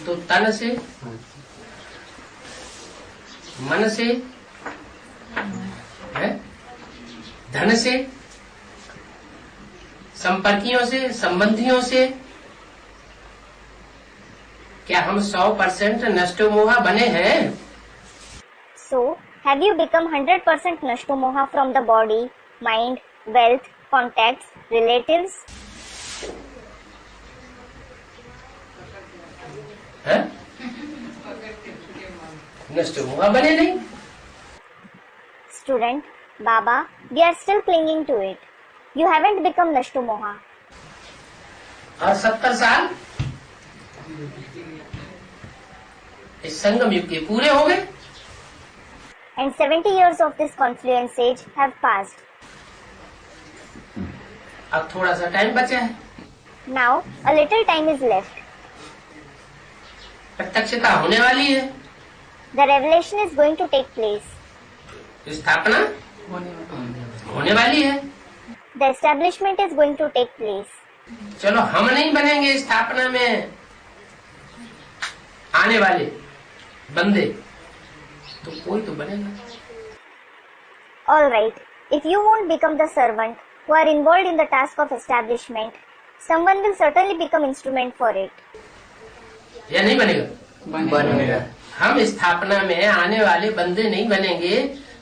तो तन से, मन से, है? धन से, संपर्कियों से, संबंधियों से क्या हम 100% नष्टो मोहा बने हैं? So, have you become 100% Nashto Moha from the body, mind, wealth, contacts, relatives? है? नष्टो मोहा बने नहीं। Student, Baba, we are still clinging to it. You haven't become Nashto Moha. और 70 साल इस संगम युग के पूरे हो गए। And 70 years of this confluence age have passed. अब थोड़ा सा टाइम बचा है। Now, a little time is left. प्रत्यक्षता होने वाली है, The revelation is going to take place. स्थापना होने वाली है। The establishment is going to take place. चलो हम नहीं बनेंगे स्थापना में आने वाले बंदे, तो कोई तो बनेगा। Alright, if you won't become the servant who are involved in the task of establishment, someone will certainly become instrument for it. या नहीं बनेगा? बनेगा। हम स्थापना में आने वाले बंदे नहीं बनेंगे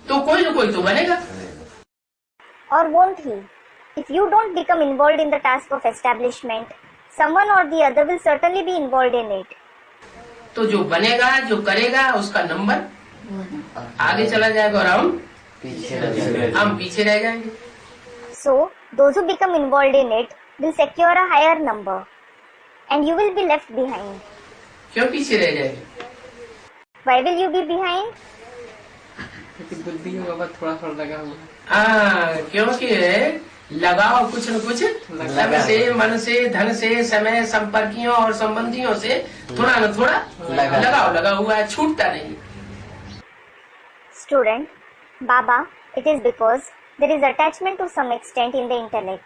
तो कोई न कोई तो बनेगा। Or won't he? If you don't become involved in the task of establishment, someone or the other will certainly be involved in it. तो जो बनेगा, जो करेगा, उसका नंबर आगे चला जाएगा और हम पीछे रह जाएंगे। So, those who become involved in it will secure a higher number, and you will be left behind. क्यों पीछे रह जाएंगे? Why will you be behind? क्योंकि बुद्धि में बाबा थोड़ा थोड़ा लगा हुआ है। क्योंकि लगाओ कुछ न कुछ तन से, मन से, धन से, समय, संपर्कियों और संबंधियों से थोड़ा न थोड़ा लगा हुआ है, छूटता नहीं। Student, Baba, it is because there is attachment to some extent in the intellect.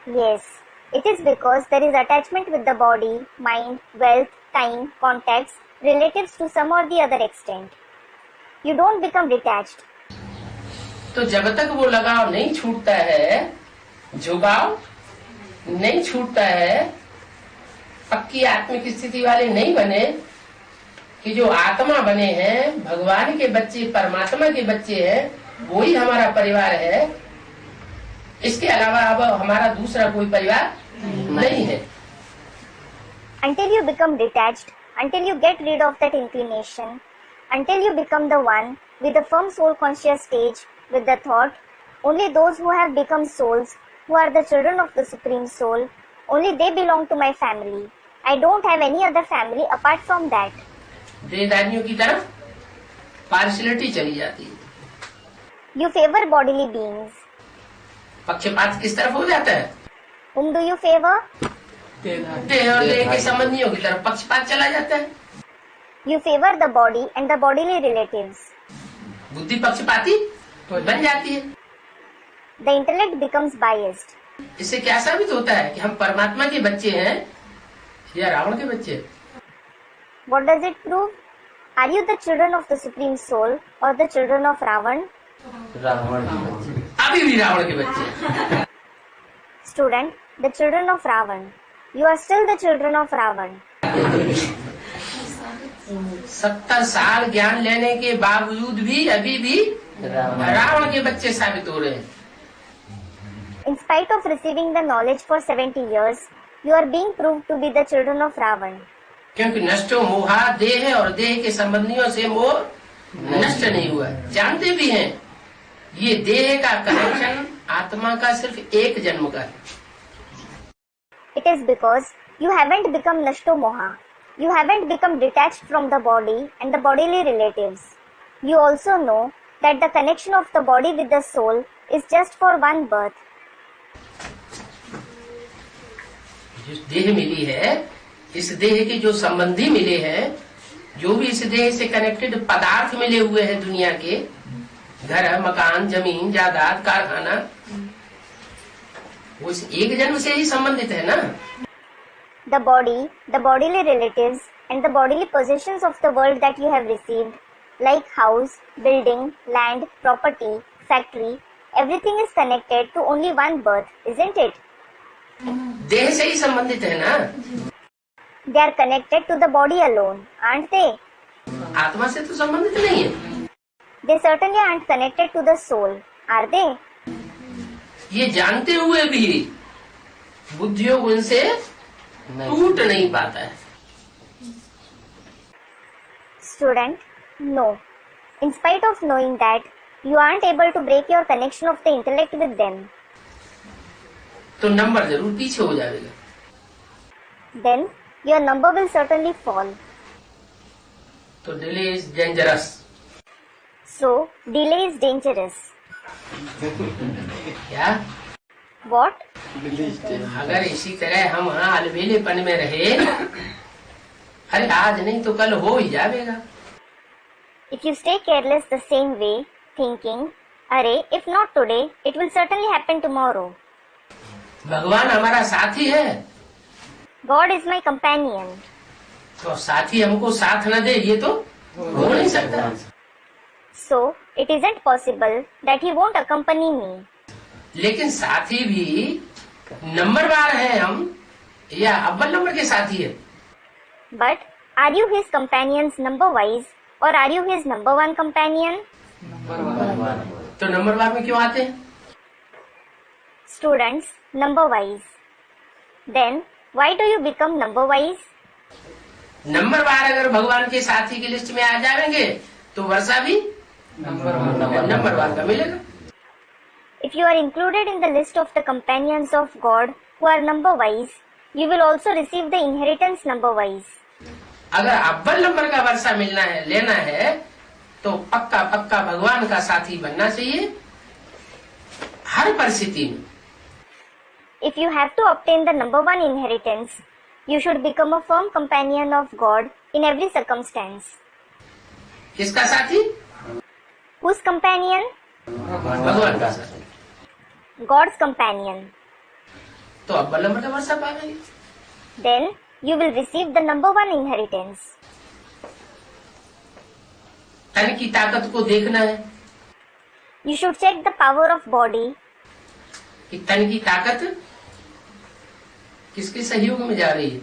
Yes, it is because there is attachment with the body, mind, wealth, time, contacts, relatives to some or the other extent. You don't become detached. तो जब तक वो लगाव नहीं छूटता है, झुकाव नहीं छूटता है, पक्की आत्मिक स्थिति वाले नहीं बने कि जो आत्मा बने हैं, भगवान के बच्चे, परमात्मा के बच्चे हैं, वो ही हमारा परिवार है। इसके अलावा अब हमारा दूसरा कोई परिवार नहीं है। Until you become detached, until you get rid of that inclination, until you become the one with a firm soul conscious stage with the thought, only those who have become souls, who are the children of the Supreme Soul, only they belong to my family. I don't have any other family apart from that. देहदारियों की तरफ partiality चली जाती है। You favor bodily beings. पक्षपात किस तरफ हो जाता है? Whom do you favor? देह और देह के संबंधियों की तरफ पक्षपात चला जाता है। You favor the body and the bodily relatives. बुद्धि पक्षपाती बन जाती है। The intellect becomes biased. इससे क्या साबित होता है कि हम परमात्मा के बच्चे हैं या रावण के बच्चे? What does it prove? Are you the children of the Supreme Soul or the children of Ravan? Ravan के बच्चे। अभी भी रावण के बच्चे। Student, the children of Ravan. You are still the children of Ravan. 70 साल ज्ञान लेने के बावजूद भी अभी भी रावण के बच्चे साबित हो रहे हैं। In spite of receiving the knowledge for 70 years, you are being proved to be the children of Ravan. क्योंकि नष्टो मोहा देह और देह के संबंधियों से मोह नष्ट नहीं हुआ। जानते भी हैं ये देह का कनेक्शन आत्मा का सिर्फ एक जन्म का है। It is because you haven't become Nashto Moha. You haven't become detached from the body and the bodily relatives. You also know that the connection of the body with the soul is just for one birth. जिस देह मिली है, इस देह के जो संबंधी मिले हैं, जो भी इस देह से कनेक्टेड पदार्थ मिले हुए हैं दुनिया के, घर, मकान, जमीन, जायदाद, कारखाना, वो इस एक जन्म से ही संबंधित है ना। The body, the bodily relatives, and the bodily possessions of the world that you have received, like house, building, land, property, factory, everything is connected to only one birth, isn't it? देह से ही संबंधित है ना। They are connected to the body alone, aren't they? आत्मा से तो संबंधित नहीं है। They certainly aren't connected to the soul, are they? ये जानते हुए भी बुद्धियोग उनसे टूट नहीं पाता है। Student, no. In spite of knowing that, you aren't able to break your connection of the intellect with them. तो नंबर जरूर पीछे हो जाएगा। Then, your number will certainly fall. तो delay is dangerous. So, delay is dangerous. क्या? What? अगर इसी तरह हम वहाँ अलबेलेपन में रहे, अरे आज नहीं तो कल हो ही जाएगा। If you stay careless the same way, thinking, "Arey, if not today, it will certainly happen tomorrow." भगवान हमारा साथी है, God is my companion. तो साथी हमको साथ न दे, ये तो हो नहीं सकता। So, it isn't possible that he won't accompany me. लेकिन साथी भी नंबरवार है हम, या अव्वल नंबर के साथी है? But, are you his companions number-wise, or are you his number one companion? तो नंबरवार में क्यों आते हैं? Students, number-wise. Then, why do you become number-wise? नंबरवार अगर भगवान के साथी की लिस्ट में आ जाएंगे तो वर्षा भी नंबरवार का मिलेगा। If you are included in the list of the companions of God who are number-wise, you will also receive the inheritance number-wise. अगर अव्वल नंबर का वर्षा मिलना है, लेना है, तो पक्का पक्का भगवान का साथी बनना चाहिए हर परिस्थिति में। If you have to obtain the number one inheritance, you should become a firm companion of God in every circumstance. किसका साथी? Whose companion? भगवान का साथी। God's companion. तो अव्वल नंबर का वर्षा पाएंगे। Then you will receive the number one inheritance. तन की ताकत को देखना है You should check the power of body. कि तन की ताकत किसके सहयोग में जा रही है।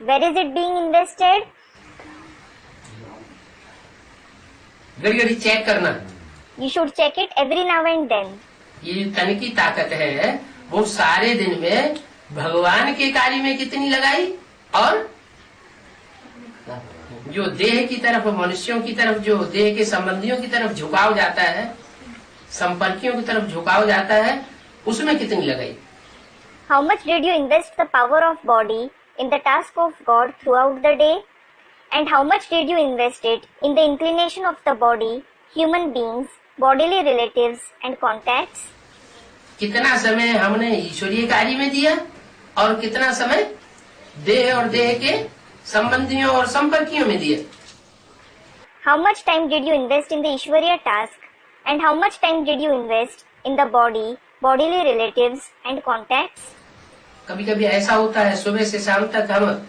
Where is it being invested? घड़ी घड़ी चेक करना। You should check it every now and then. ये जो तन की ताकत है वो सारे दिन में भगवान के कार्य में कितनी लगाई, और जो देह की तरफ, मनुष्यों की तरफ, जो देह के संबंधियों की तरफ झुकाव जाता है, संपर्कियों की तरफ झुकाव जाता है, उसमें कितनी लगाई। How much did you invest the power of body in the task of God throughout the day? And how much did you invest it in the inclination of the body, human beings, bodily relatives and contacts? कितना समय हमने ईश्वरीय कार्य में दिया और कितना समय देह और देह के संबंधियों और संपर्कियों में दिया। How much time did you invest in the Ishwariya task? And how much time did you invest in the body, bodily relatives and contacts? कभी कभी ऐसा होता है सुबह से शाम तक हम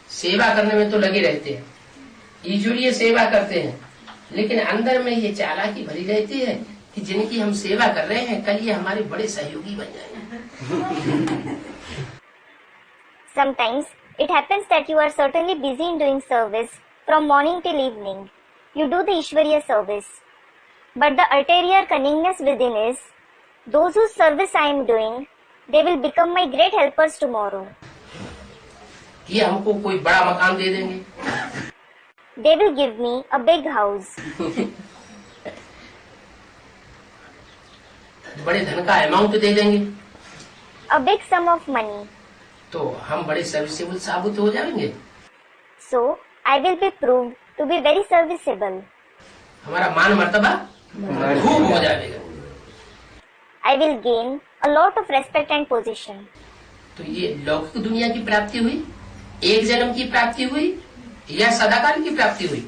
सेवा करने में तो लगे रहते हैं, ईश्वरीय सेवा करते हैं, लेकिन अंदर में ये चालाकी भरी रहती है कि जिनकी हम सेवा कर रहे हैं कल ये हमारे बड़े सहयोगी बन जाएंगे। Sometimes it happens that you are certainly busy in doing service from morning till evening. You do the Ishwariya service. But the ulterior cunningness within is, those whose service I am doing, they will become my great helpers tomorrow. ये हमको कोई बड़ा मकान दे देंगे, They will give me a big house. बड़े धन का amount दे देंगे, A big sum of money. तो हम बड़े सर्विसेबल साबित हो जाएंगे। So, I will be proved to be very serviceable. हमारा मान मर्तबा खूब हो जाएगा। I will gain a lot of respect and position. तो ये लौकिक दुनिया की प्राप्ति हुई, एक जन्म की प्राप्ति हुई या सदाकाल की प्राप्ति हुई?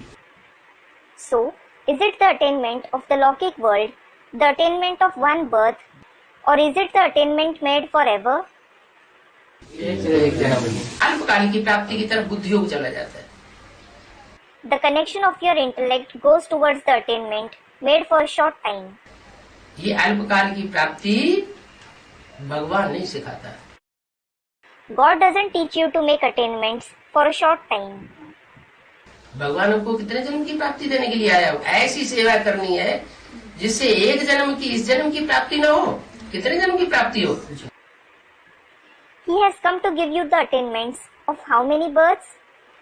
So, is it the attainment of the Lokik world, the attainment of one birth, or is it the attainment made forever? एक जन्म की। अल्पकाल की प्राप्ति की तरफ बुद्धि योग चला जाता है। The connection of your intellect goes towards the attainment made for a short time. ये अल्पकाल की प्राप्ति भगवान नहीं सिखाता। God doesn't teach you to make attainments for a short time. भगवान हमको कितने जन्म की प्राप्ति देने के लिए आया? ऐसी सेवा करनी है जिससे एक जन्म की, इस जन्म की प्राप्ति न हो, कितने जन्म की प्राप्ति हो। He has come to give you the attainments of how many births?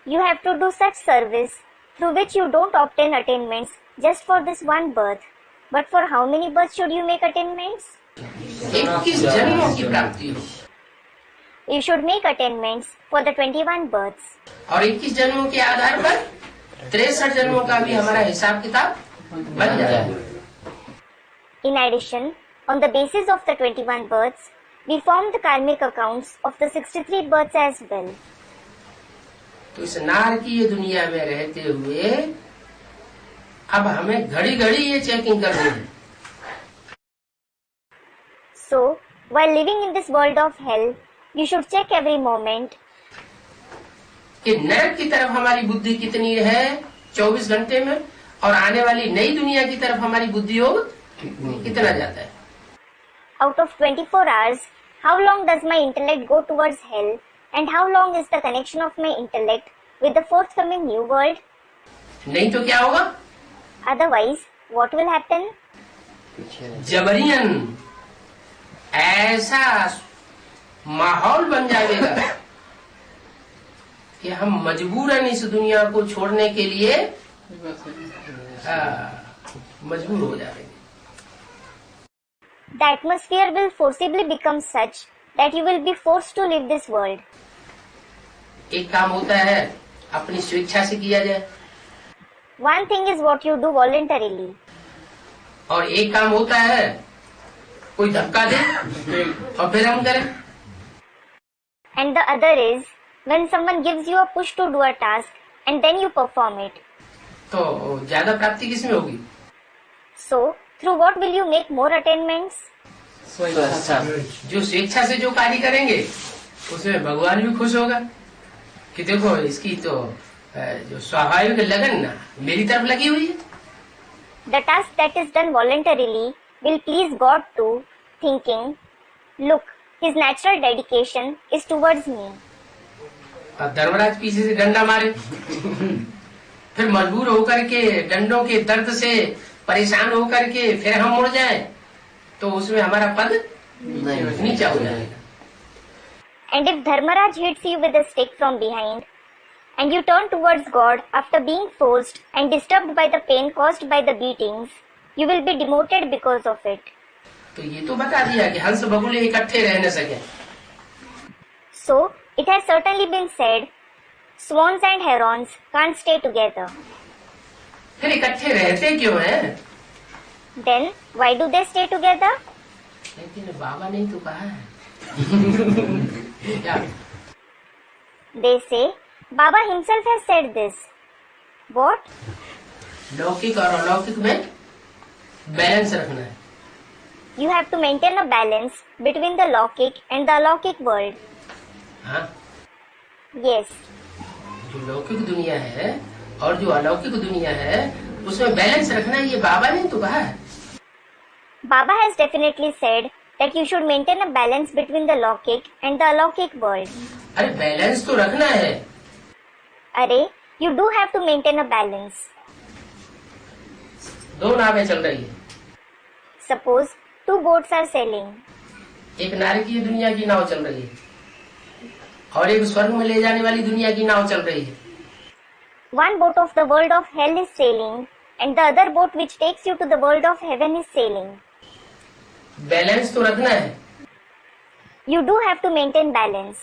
You have to do such service through which you don't obtain attainments just for this one birth. But for how many births should you make attainments? 21 जन्मों की प्राप्ति हो You should make attainments for the 21 births. और 21 जन्मों के आधार पर 63 जन्मों का भी हमारा हिसाब किताब बन जाए। In addition, on the basis of the 21 births, we form the karmic accounts of the 63 births as well. तो इस नारकीय दुनिया में रहते हुए अब हमें घड़ी घड़ी ये चेकिंग करनी है। So, while living in this world of hell, you should check every moment कि नरक की तरफ हमारी बुद्धि कितनी है 24 घंटे में, और आने वाली नई दुनिया की तरफ हमारी बुद्धि योग कितना जाता है। out of 24 hours, how long does my intellect go towards hell, and how long is the connection of my intellect with the forthcoming new world? नहीं तो क्या होगा? Otherwise, what will happen? जबरियन ऐसा माहौल बन जाएगा कि हम मजबूरन इस दुनिया को छोड़ने के लिए मजबूर हो जाएंगे। The atmosphere will forcibly become such that you will be forced to leave this world. एक काम होता है अपनी स्वेच्छा से किया जाए, One thing is what you do voluntarily, और एक काम होता है कोई धक्का दे और फिर हम करें। and the other is when someone gives you a push to do a task and then you perform it. तो ज्यादा प्राप्ति किसमें होगी? So, through what will you make more attainments? स्वेच्छा। जो स्वेच्छा से जो कार्य करेंगे उसमें भगवान भी खुश होगा कि देखो इसकी तो जो स्वाभाविक लगन ना मेरी तरफ लगी हुई है। The task that is done voluntarily will please God too, thinking, look, his natural dedication is towards me. अब धर्मराज पीछे से डंडा मारे फिर मजबूर होकर के डंडों के दर्द से परेशान होकर के फिर हम मुड़ जाएं तो उसमें हमारा पद नीचा हो जाएगा। And if Dharmaraj hits you with a stick from behind, and you turn towards God after being forced and disturbed by the pain caused by the beatings, you will be demoted because of it. तो ये तो बता दिया कि हंस बगुले इकट्ठे रह न सके। So, it has certainly been said, swans and herons can't stay together. फिर इकट्ठे रहते क्यों हैं? Then, why do they stay together? लेकिन बाबा ने तो कहा है क्या? They say, Baba himself has said this. What? लौकिक और अलौकिक में बैलेंस रखना है। You have to maintain a balance between the Lokik and the Alokik world. हाँ, Yes. जो लौकिक दुनिया है और जो अलौकिक दुनिया है उसमें बैलेंस रखना है, ये बाबा ने तो कहा है। Baba has definitely said that you should maintain a balance between the Lokik and the Alokik world. अरे बैलेंस तो रखना है। Arey, you do have to maintain a balance. दो नावें चल रही है, Suppose two boats are sailing. एक नारकीय दुनिया की नाव चल रही है और एक स्वर्ग में ले जाने वाली दुनिया की नाव चल रही है। One boat of the world of hell is sailing, and the other boat which takes you to the world of heaven is sailing. Balance तो रखना है। You do have to maintain balance.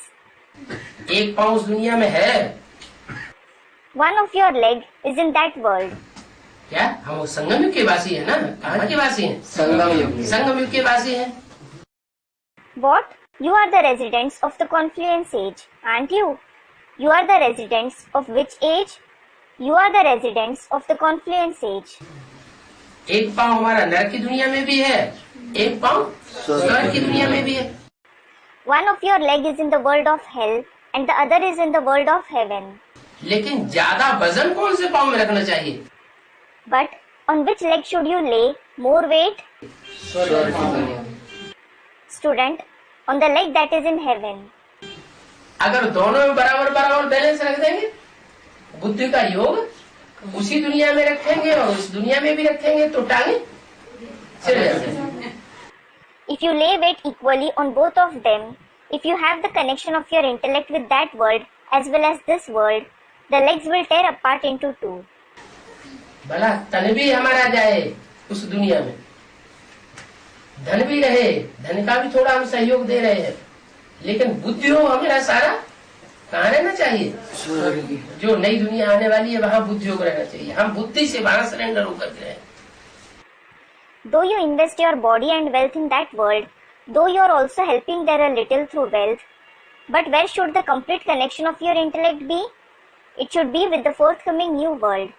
एक पाँव उस दुनिया में है One of your leg is in that world. क्या हम वो संगम युग के वासी है ना? कहाँ के वासी हैं? संगम युग के। संगम युग के वासी हैं। What? You are the residents of the confluence age, aren't you? You are the residents of which age? You are the residents of the confluence age. एक पाँव हमारा नरक की दुनिया में भी है, एक पाँव स्वर्ग की दुनिया में भी है। One of your leg is in the world of hell and the other is in the world of heaven. लेकिन ज्यादा वजन कौन से पाँव में रखना चाहिए? But on which leg should you lay more weight? स्वर्ग की दुनिया। Student, on the leg that is in heaven. अगर दोनों में बराबर बराबर बैलेंस रख देंगे, बुद्धि का योग उसी दुनिया में रखेंगे और उस दुनिया में भी रखेंगे तो टांगे चले जाते हैं। If you lay weight equally on both of them, if you have the connection of your intellect with that world as well as this world, the legs will tear apart into two. भला तन भी हमारा जाए उस दुनिया में, धन भी रहे, धन का भी थोड़ा हम सहयोग दे रहे हैं, लेकिन बुद्धि हो हमारा सारा कहाँ रहना चाहिए? स्वर्ग की। जो नई दुनिया आने वाली है वहाँ बुद्धि को रहना चाहिए। हम बुद्धि से वहाँ सरेंडर होकर के रहें। Though you invest your body and wealth in that world, though you are also helping there a little through wealth, but where should the complete connection of your intellect be? It should be with the forthcoming new world.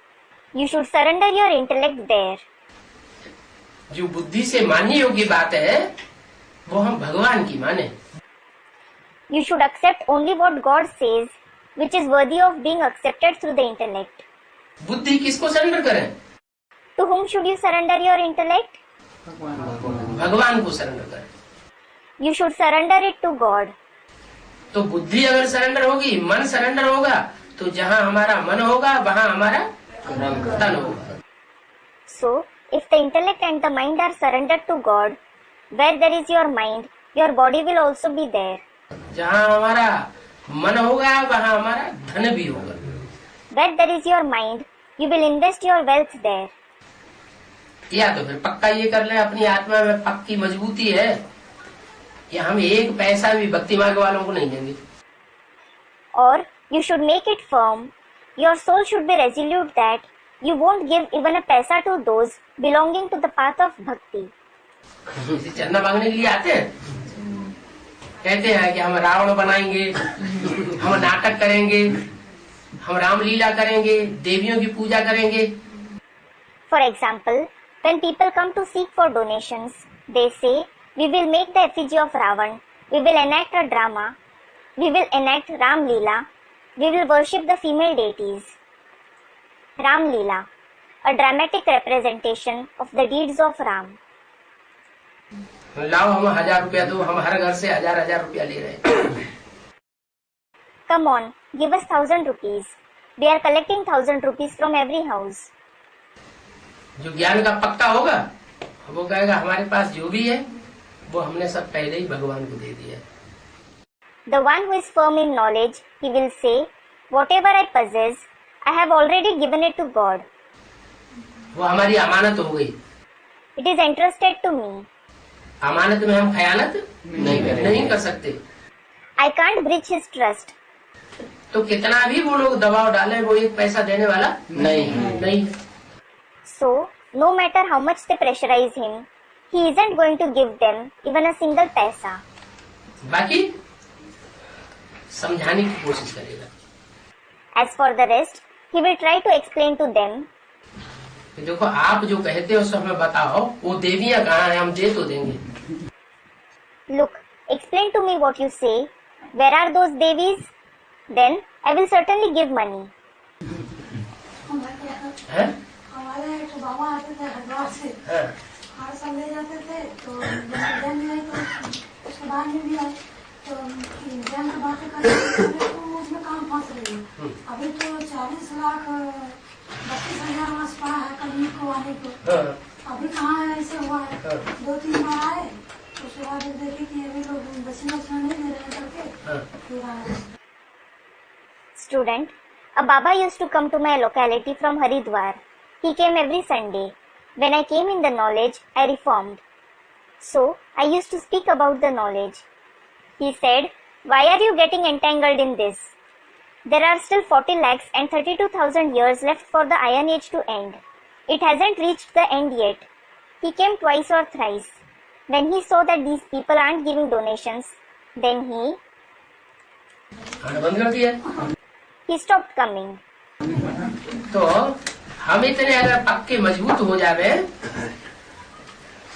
You should surrender your intellect there. जो बुद्धि से मानने योग्य बात है वो हम भगवान की माने। You should accept only what God says, which is worthy of being accepted through the intellect. बुद्धि किसको सरेंडर करें? To whom should you surrender your intellect? भगवान को सरेंडर करें। You should surrender it to God. तो बुद्धि अगर surrender होगी, मन सरेंडर होगा, तो जहाँ हमारा मन होगा वहाँ हमारा तन होगा। So, if the intellect and the mind are surrendered to God, where there is your mind, your body will also be there. जहाँ हमारा मन होगा वहाँ हमारा धन भी होगा। Where there is your mind, you will invest your wealth there. या तो फिर पक्का ये कर ले अपनी आत्मा में पक्की मजबूती है कि हम एक पैसा भी भक्ति मार्ग वालों को नहीं देंगे। Or you should make it firm. Your soul should be resolute that you won't give even a paisa to those belonging to the path of bhakti. इसे चंदा मांगने के लिए आते हैं, कहते हैं कि हम रावण बनाएंगे, हम नाटक करेंगे, हम रामलीला करेंगे, देवियों की पूजा करेंगे। For example, when people come to seek for donations, they say, we will make the effigy of Ravan, we will enact a drama, we will enact Ram Leela, we will worship the female deities. Ram Leela, a dramatic representation of the deeds of Ram. लाओ हम 1000 रुपया दो, हम हर घर से 1000 रुपया ले रहे हैं। Come on, give us 1000 rupees. We are collecting 1000 rupees from every house. जो ज्ञान का पक्का होगा वो कहेगा हमारे पास जो भी है वो हमने सब पहले ही भगवान को दे दिया। The one who is firm in knowledge, he will say, whatever I possess, I have already given it to God. वो हमारी अमानत हो गई। It is entrusted to me. अमानत में हम खयानत नहीं कर सकते। I can't breach his trust. तो कितना भी वो लोग दबाव डाले वो एक पैसा देने वाला नहीं। So, no matter how much they pressurize him, he isn't going to give them even a single paisa. बाकी समझाने की कोशिश करेगा। As for the rest, he will try to explain to them. कि देखो आप जो कहते हो सो हमें बताओ वो देवियां कहाँ हैं, हम दे तो देंगे। Look, explain to me what you say. Where are those devis? Then I will certainly give money. हैं? हमारे एक बाबा आते थे हरिद्वार से, हाँ। हर साल ले जाते थे। तो जन में तो उसके बाद में भी आए तो जन की बातें करते तो उसमें काम फंस रही है। अभी तो 40 लाख 32,000 मास पड़ा है कल को आने को। हाँ। अभी कहाँ ऐसे हुआ है, 2-3 बार आए उसके बाद देखे कि अभी लोग दक्षिणा नहीं दे रहे करके फिर आए। Student, a Baba used to come to my locality from Haridwar. He came every Sunday. When I came in the knowledge, I reformed. So, I used to speak about the knowledge. He said, why are you getting entangled in this? There are still 40 lakhs and 32,000 years left for the Iron Age to end. It hasn't reached the end yet. He came twice or thrice. When he saw that these people aren't giving donations, then आना बंद कर दिया। he stopped coming. तो हम इतने अगर पक्के मजबूत हो जावे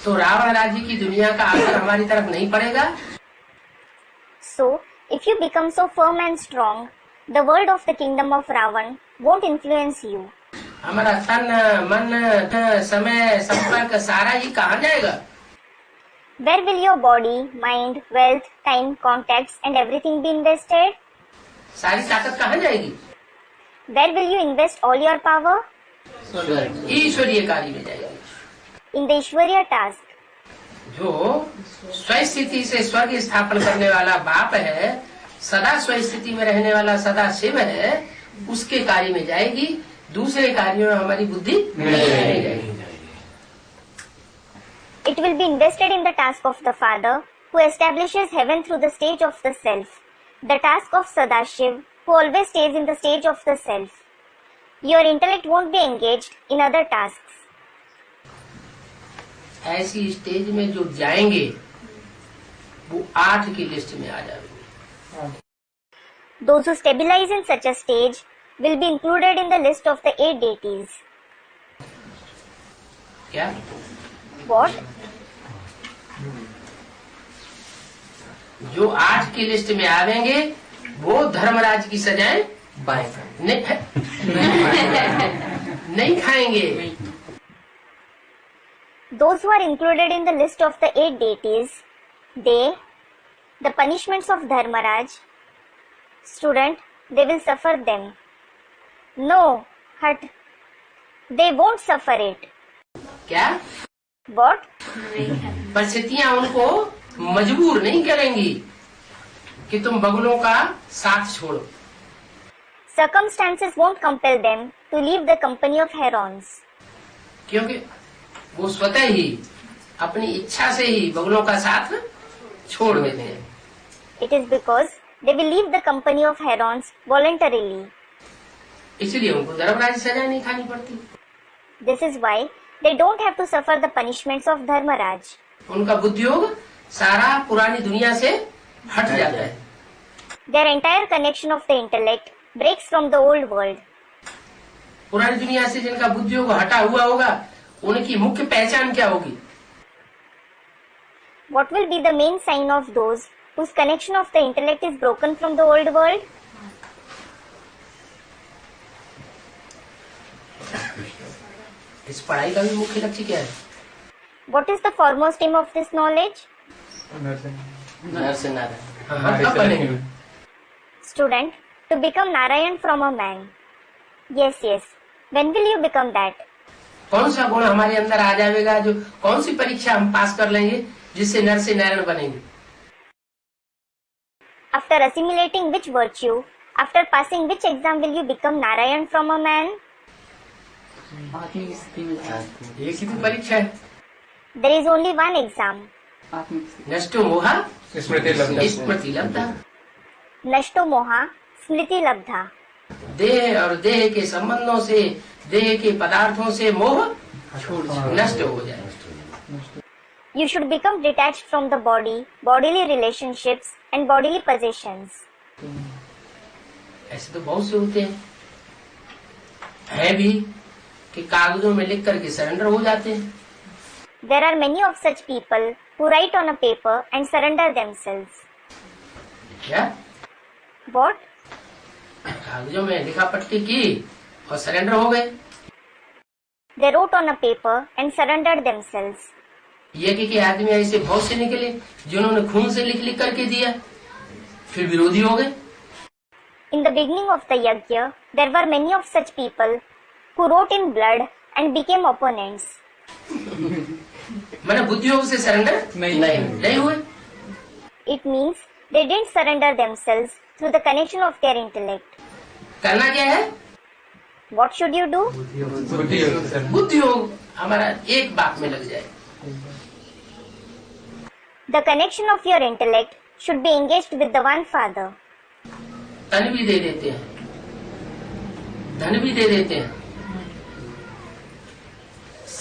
तो रावण राज्य की दुनिया का असर हमारी तरफ नहीं पड़ेगा। So, if you become so firm and strong, the world of the kingdom of Ravan won't influence you. हमारा तन मन धन, समय संपर्क सारा ही कहाँ जाएगा? Where will your body, mind, wealth, time, contacts and everything be invested? सारी ताकत कहाँ जाएगी? Where will you invest all your power? ईश्वरीय कार्य में जाएगी। In the Ishwarya task. जो स्वस्थिति से स्वर्ग स्थापन करने वाला बाप है, सदा स्वस्थिति में रहने वाला सदा शिव है, उसके कार्य में जाएगी। दूसरे कार्यों में हमारी बुद्धि नहीं जाएगी। It will be invested in the task of the Father, who establishes heaven through the stage of the self. The task of Sadashiv, who always stays in the stage of the self. Your intellect won't be engaged in other tasks. ऐसी stage में जो जाएंगे वो 8 की list में आ जाएंगे। Those who stabilize in such a stage will be included in the list of the 8 deities. क्या? What? जो 8 की लिस्ट में आवेंगे वो धर्मराज की सजाएं नहीं खाएंगे। Those who are included in the list of the 8 deities, the punishments of Dharmaraj, student, they will suffer them. No, hut, they won't suffer it. क्या? What? परिस्थितियां उनको मजबूर नहीं करेंगी कि तुम बगुलों का साथ छोड़ो। Circumstances won't compel them to leave the company of herons. क्योंकि वो स्वतः ही अपनी इच्छा से ही बगुलों का साथ छोड़ देते हैं। It is because they will leave the company of herons voluntarily. इसलिए उनको धर्मराज सजा नहीं खानी पड़ती। This is why they don't have to suffer the punishments of Dharmaraj. उनका बुद्धियोग सारा पुरानी दुनिया से हट जाता है। Their entire connection of the intellect breaks from the old world. पुरानी दुनिया से जिनका बुद्धियोग हटा हुआ होगा उनकी मुख्य पहचान क्या होगी? What will be the main sign of those whose connection of the intellect is broken from the old world? इस पढ़ाई का भी मुख्य लक्ष्य क्या है? What is the foremost aim of this knowledge? हम कब बनेंगे? Student, to become Narayan from a man. Yes, yes. When will you become that? कौन सा गुण हमारे अंदर आ जाएगा? जो कौन सी परीक्षा हम पास कर लेंगे जिससे नर से नारायण बनेंगे? After assimilating which virtue, after passing which exam will you become Narayan from a man? आत्मिक स्थिति में जाए। एक ही तो परीक्षा है। There is only one exam. आत्मिक स्थिति। नष्टो मोहा स्मृति लब्धा। स्मृति लब्धा। Nashto moha, smriti labdha. देह और देह के संबंधों से, देह के पदार्थों से मोह नष्ट हो जाए। You should become detached from the body, bodily relationships and bodily possessions. ऐसे तो बहुत से होते हैं, है भी कि कागजों में लिख करके सरेंडर हो जाते हैं। There are many of such people who write on a paper and surrender themselves. क्या? What? कागजों में लिखा पट्टी की और सरेंडर हो गए। They wrote on a paper and surrendered themselves. ये कि आदमी ऐसे बहुत से निकले जिन्होंने खून से लिख लिख करके दिया, फिर विरोधी हो गए। In the beginning of the yajna, there were many of such people who wrote in blood and became opponents. मैंने बुद्धियोग से सरेंडर नहीं हुए। It means they didn't surrender themselves through the connection of their intellect. करना क्या है? What should you do? बुद्धियोग हमारा एक बात में लग जाए। The connection of your intellect should be engaged with the one Father. तन भी दे देते हैं, धन भी दे देते हैं,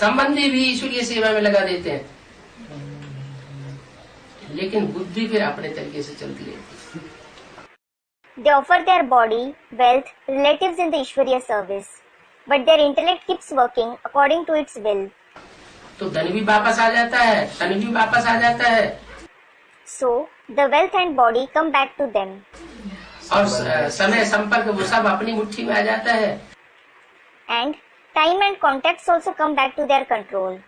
संबंधी भी ईश्वरीय सेवा में लगा देते हैं, लेकिन बुद्धि फिर अपने तरीके से चलती रहती है। They offer their body, wealth, relatives in the Ishwariya service, but their intellect keeps working according to its will. तो धन भी वापस आ जाता है, तन भी वापस आ जाता है, So, the wealth and body come back to them. और समय संपर्क वो सब अपनी मुट्ठी में आ जाता है। And time and contacts also come back to their control.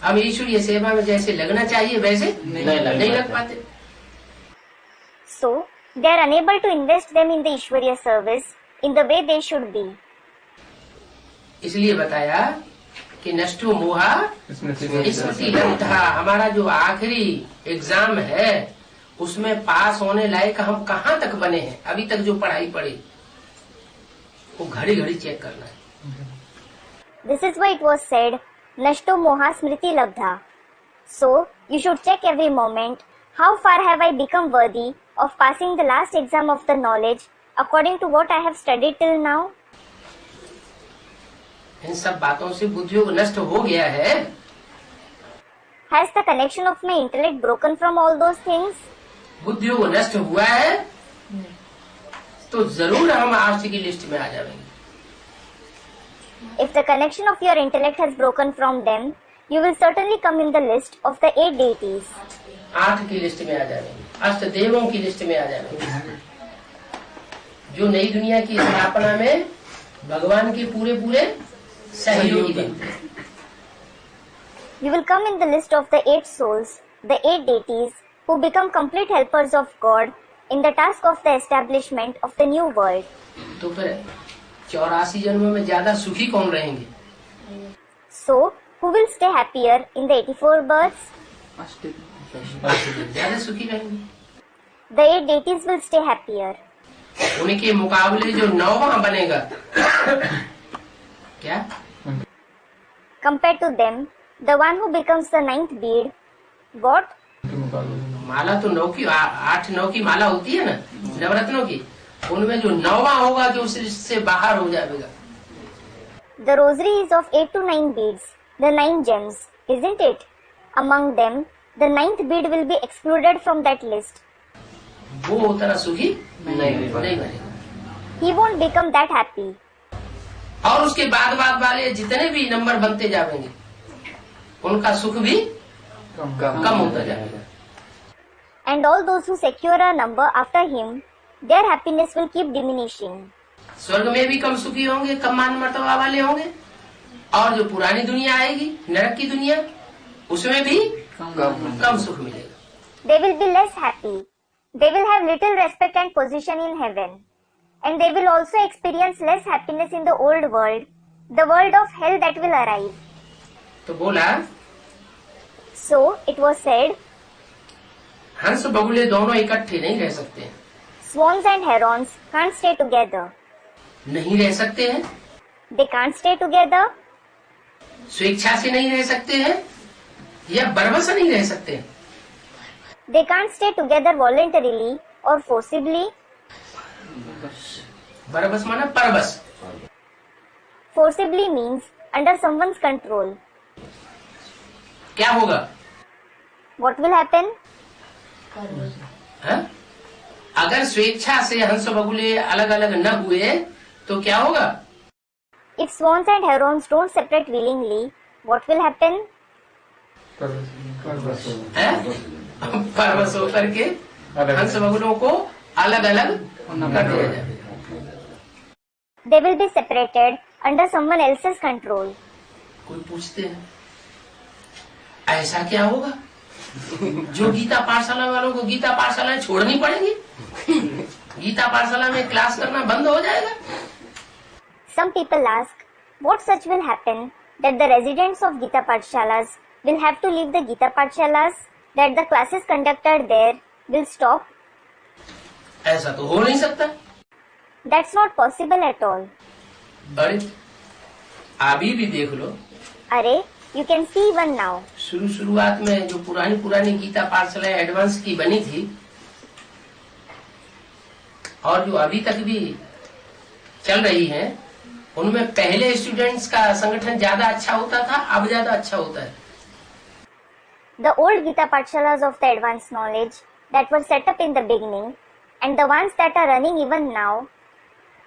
अब ईश्वरीय सेवा में जैसे लगना चाहिए वैसे नहीं लग पाते। So, they are unable to invest them in the Ishwariya service in the way they should be. इसलिए बताया कि नष्टो मोहा स्मृति लब्धा। हमारा जो आखिरी एग्जाम है उसमें पास होने लायक हम कहाँ तक बने हैं, अभी तक जो पढ़ाई पढ़ी वो घड़ी घड़ी चेक करना है। This is why it was said, Nashto moha smriti labdha. So, you should check every moment, how far have I become worthy of passing the last exam of the knowledge according to what I have studied till now? इन सब बातों से बुद्धियोग नष्ट हो गया है। Has the connection of my intellect broken from all those things? बुद्धियोग नष्ट हुआ है तो जरूर हम आर्ष की लिस्ट में आ जाएंगे। If the connection of your intellect has broken from them, you will certainly come in the list of the 8 deities. 8 की लिस्ट में आ जाएंगे, अष्ट देवों की लिस्ट में आ जाएंगे, जो नई दुनिया की स्थापना में भगवान के पूरे सहयोगी बनते हैं। You will come in the list of the 8 souls, the 8 deities, who become complete helpers of God in the task of the establishment of the new world. तो फिर 84 जन्मों में ज्यादा सुखी कौन रहेंगे? So, who will stay happier in the 84 births? ज्यादा सुखी रहेंगे। The 8 deities will stay happier. उनके मुकाबले जो 9वां बनेगा क्या? Compared to them, the one who becomes the 9th bead, what? माला तो 8-9 की माला होती है ना नवरत्नों की, उनमें जो 9वां होगा जो उससे बाहर हो जाएगा। The rosary is of 8 to 9 beads, the 9 gems, isn't it? Among them, the 9th bead will be excluded from that list. वो उतना सुखी नहीं बनेगा। He won't become that happy. और उसके बाद वाले जितने भी नंबर बनते जाएंगे उनका सुख भी कम होता जाएगा। And all those who secure a number after him, their happiness will keep diminishing. स्वर्ग में भी कम सुखी होंगे, कम मान मर्तबा वाले होंगे, और जो पुरानी दुनिया आएगी नरक की दुनिया उसमें भी कम सुख मिलेगा। They will be less happy. They will have little respect and position in heaven. And they will also experience less happiness in the old world, the world of hell that will arrive. तो बोला So, it was said, हंस बगुले दोनों इकट्ठे नहीं रह सकते हैं। swans and herons can't stay together. नहीं रह सकते हैं, They can't stay together. स्वेच्छा से नहीं रह सकते हैं या बरबस नहीं रह सकते हैं। They can't stay together voluntarily or forcibly. बरबस माना परबस। Forcibly means under someone's control. क्या होगा? What will happen? है? अगर स्वेच्छा से हंस बगुले अलग अलग न हुए तो क्या होगा? If swans and herons don't separate willingly, what will happen? है? परबस होकर के हंस बगुलों को अलग अलग कर दिया जाए। They will be separated under someone else's control. कोई पूछते हैं ऐसा क्या होगा? जो गीता पाठशाला वालों को गीता पाठशालाएं छोड़नी पड़ेंगी, गीता पाठशाला में क्लास करना बंद हो जाएगा। Some people ask, what such will happen that the residents of Gita Pathshalas will have to leave the Gita Pathshalas, that the classes conducted there will stop? ऐसा तो हो नहीं सकता। That's not possible at all. अरे अभी भी देख लो, Arey, you can see one now. शुरुआत में जो पुरानी गीता पाठशाला एडवांस की बनी थी और जो अभी तक भी चल रही है उनमें पहले स्टूडेंट्स का संगठन ज्यादा अच्छा होता था, अब ज्यादा अच्छा होता है। The old Gita Pathshalas of the advanced knowledge that were set up in the beginning and the ones that are running even now,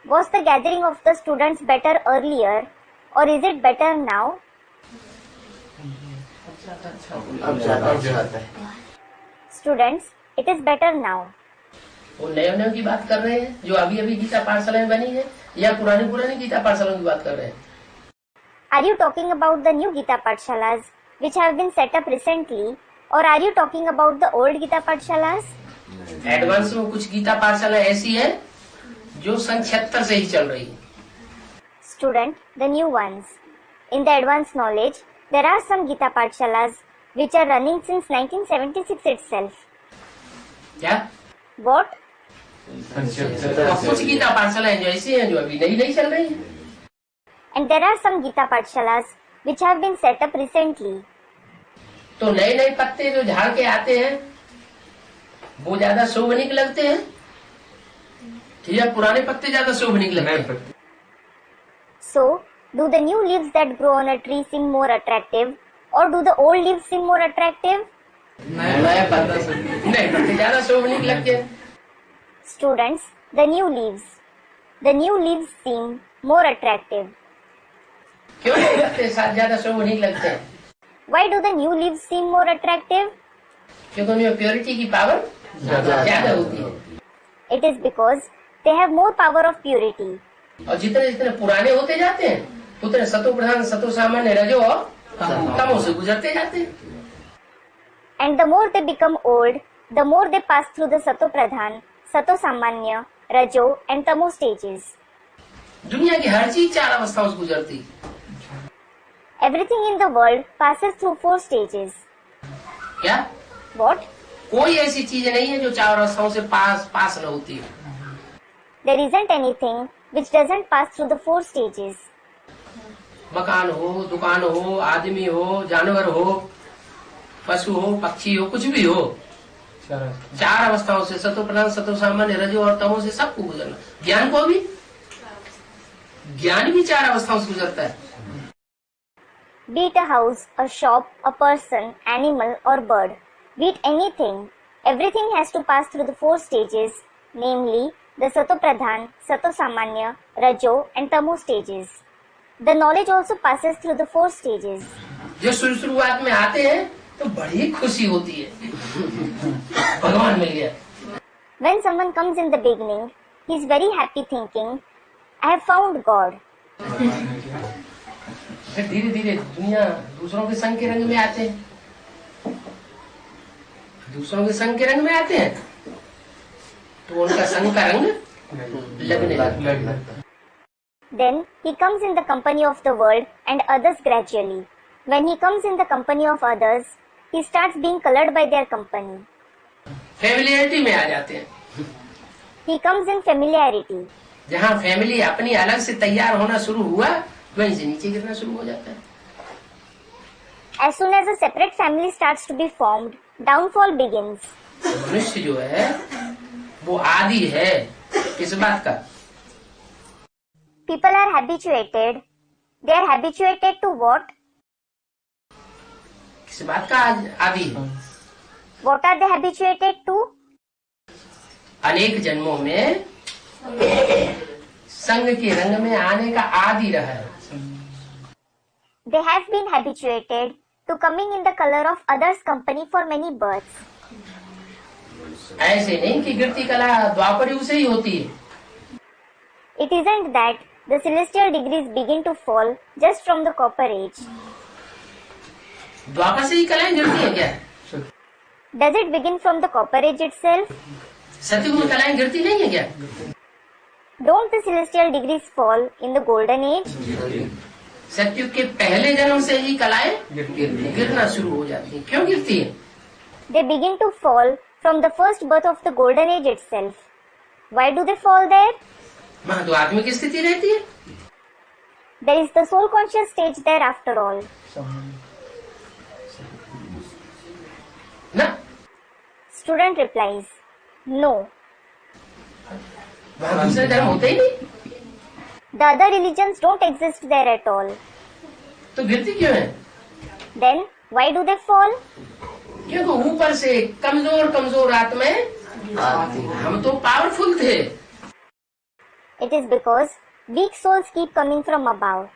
was the gathering of the students better earlier or is it better now? अब ज्यादा अच्छा आता है। Students, it is better now. वो नए नए की बात कर रहे हैं जो अभी अभी गीता पाठशालाएं बनी है, या पुरानी गीता पाठशालाओं की बात कर रहे हैं? Are you talking about the new Gita Pathshalas which have been set up recently or are you talking about the old Gita Pathshalas? Advance में कुछ गीता पाठशाला ऐसी है जो सन 76 से ही चल रही है। Student, the new ones. In the advanced knowledge, there are some Gita Pathshalas which are running since 1976 itself. क्या? What? और कुछ गीता पाठशालाएं जो ऐसी हैं जो अभी नई चल रही है। And there are some Gita Pathshalas which have been set up recently. तो नए पत्ते जो झाड़ के आते हैं वो ज्यादा शोभनीक लगते हैं या पुराने पत्ते ज्यादा शोभनीक लगते हैं? So, do the new leaves that grow on a tree seem more attractive or do the old leaves seem more attractive? नए पत्ते ज्यादा शोभनीक लगते हैं। Students, the new leaves. The new leaves seem more attractive. क्यों नहीं लगते? ज्यादा शोभनीक लगते हैं। Why do the new leaves seem more attractive? क्योंकि उनमें प्योरिटी की पावर ज्यादा होती है। It is because they have more power of purity. और जितने पुराने होते जाते हैं उतने सतो प्रधान सतो सामान्य रजो और तमो से गुजरते जाते हैं। And the more they become old, the more they pass through the Sato Pradhan, Sato Samanya, Rajo and Tamo stages. दुनिया की हर चीज 4 अवस्थाओं से गुजरती। Everything in the world passes through 4 stages. क्या? What? कोई ऐसी चीज नहीं है जो 4 अवस्थाओं से पास न होती है। There isn't anything which doesn't pass through the 4 stages. मकान हो, दुकान हो, आदमी हो, जानवर हो, पशु हो, पक्षी हो, कुछ भी हो, 4 अवस्थाओं से सतो प्रधान सतो सामान्य रजो और तमो से सबको गुजरना। ज्ञान को भी, ज्ञान भी 4 अवस्थाओं से गुजरता है। Be it a house, a shop, a person, animal or bird, be it anything, everything has to pass through the 4 stages, namely the Sato Pradhan, Sato Samanya, Rajo and Tamo stages. The knowledge also passes through the 4 stages. जो शुरुआत में आते हैं तो बड़ी खुशी होती है, भगवान मिल गया। When someone comes in the beginning, he is very happy thinking, I have found God. फिर धीरे धीरे दुनिया दूसरों के संग के रंग में आते हैं, दूसरों के संग के रंग में आते हैं तो उनका संग का रंग लगने लगता है। Then he comes in the company of the world and others gradually. When he comes in the company of others, he starts being colored by their company. Familiarity में आ जाते हैं। He comes in familiarity. जहाँ family अपनी अलग से तैयार होना शुरू हुआ वहीं से नीचे गिरना शुरू हो जाता है। As soon as a separate family starts to be formed, downfall begins. मनुष्य जो है वो आदि है किस बात का? People are habituated. They are habituated to what? किस बात का आदि है? What are they habituated to? अनेक जन्मों में संग के रंग में आने का आदि रहा है। They have been habituated to coming in the color of others' company for many births. ऐसे नहीं कि गिरती कला द्वापर युग से ही होती है। It isn't that the celestial degrees begin to fall just from the copper age. द्वापर से ही कलाएं गिरती हैं क्या? Does it begin from the copper age itself? सतयुग में कलाएं गिरती नहीं है क्या? Don't the celestial degrees fall in the golden age? सतयुग के पहले जन्म से ही कलाएं गिरना शुरू हो जाती हैं। क्यों गिरती है? They begin to fall from the first birth of the golden age itself. Why do they fall there? वहाँ तो आत्मिक स्थिति रहती है। There is the soul conscious stage there after all. ना Student replies, No. वहाँ दूसरे धर्म होते ही नहीं। The other religions don't exist there at all. तो गिरती क्यों है? Then why do they fall? क्योंकि ऊपर से कमजोर कमजोर आत्माएं, हम तो पावरफुल थे। It is because weak souls keep coming from above.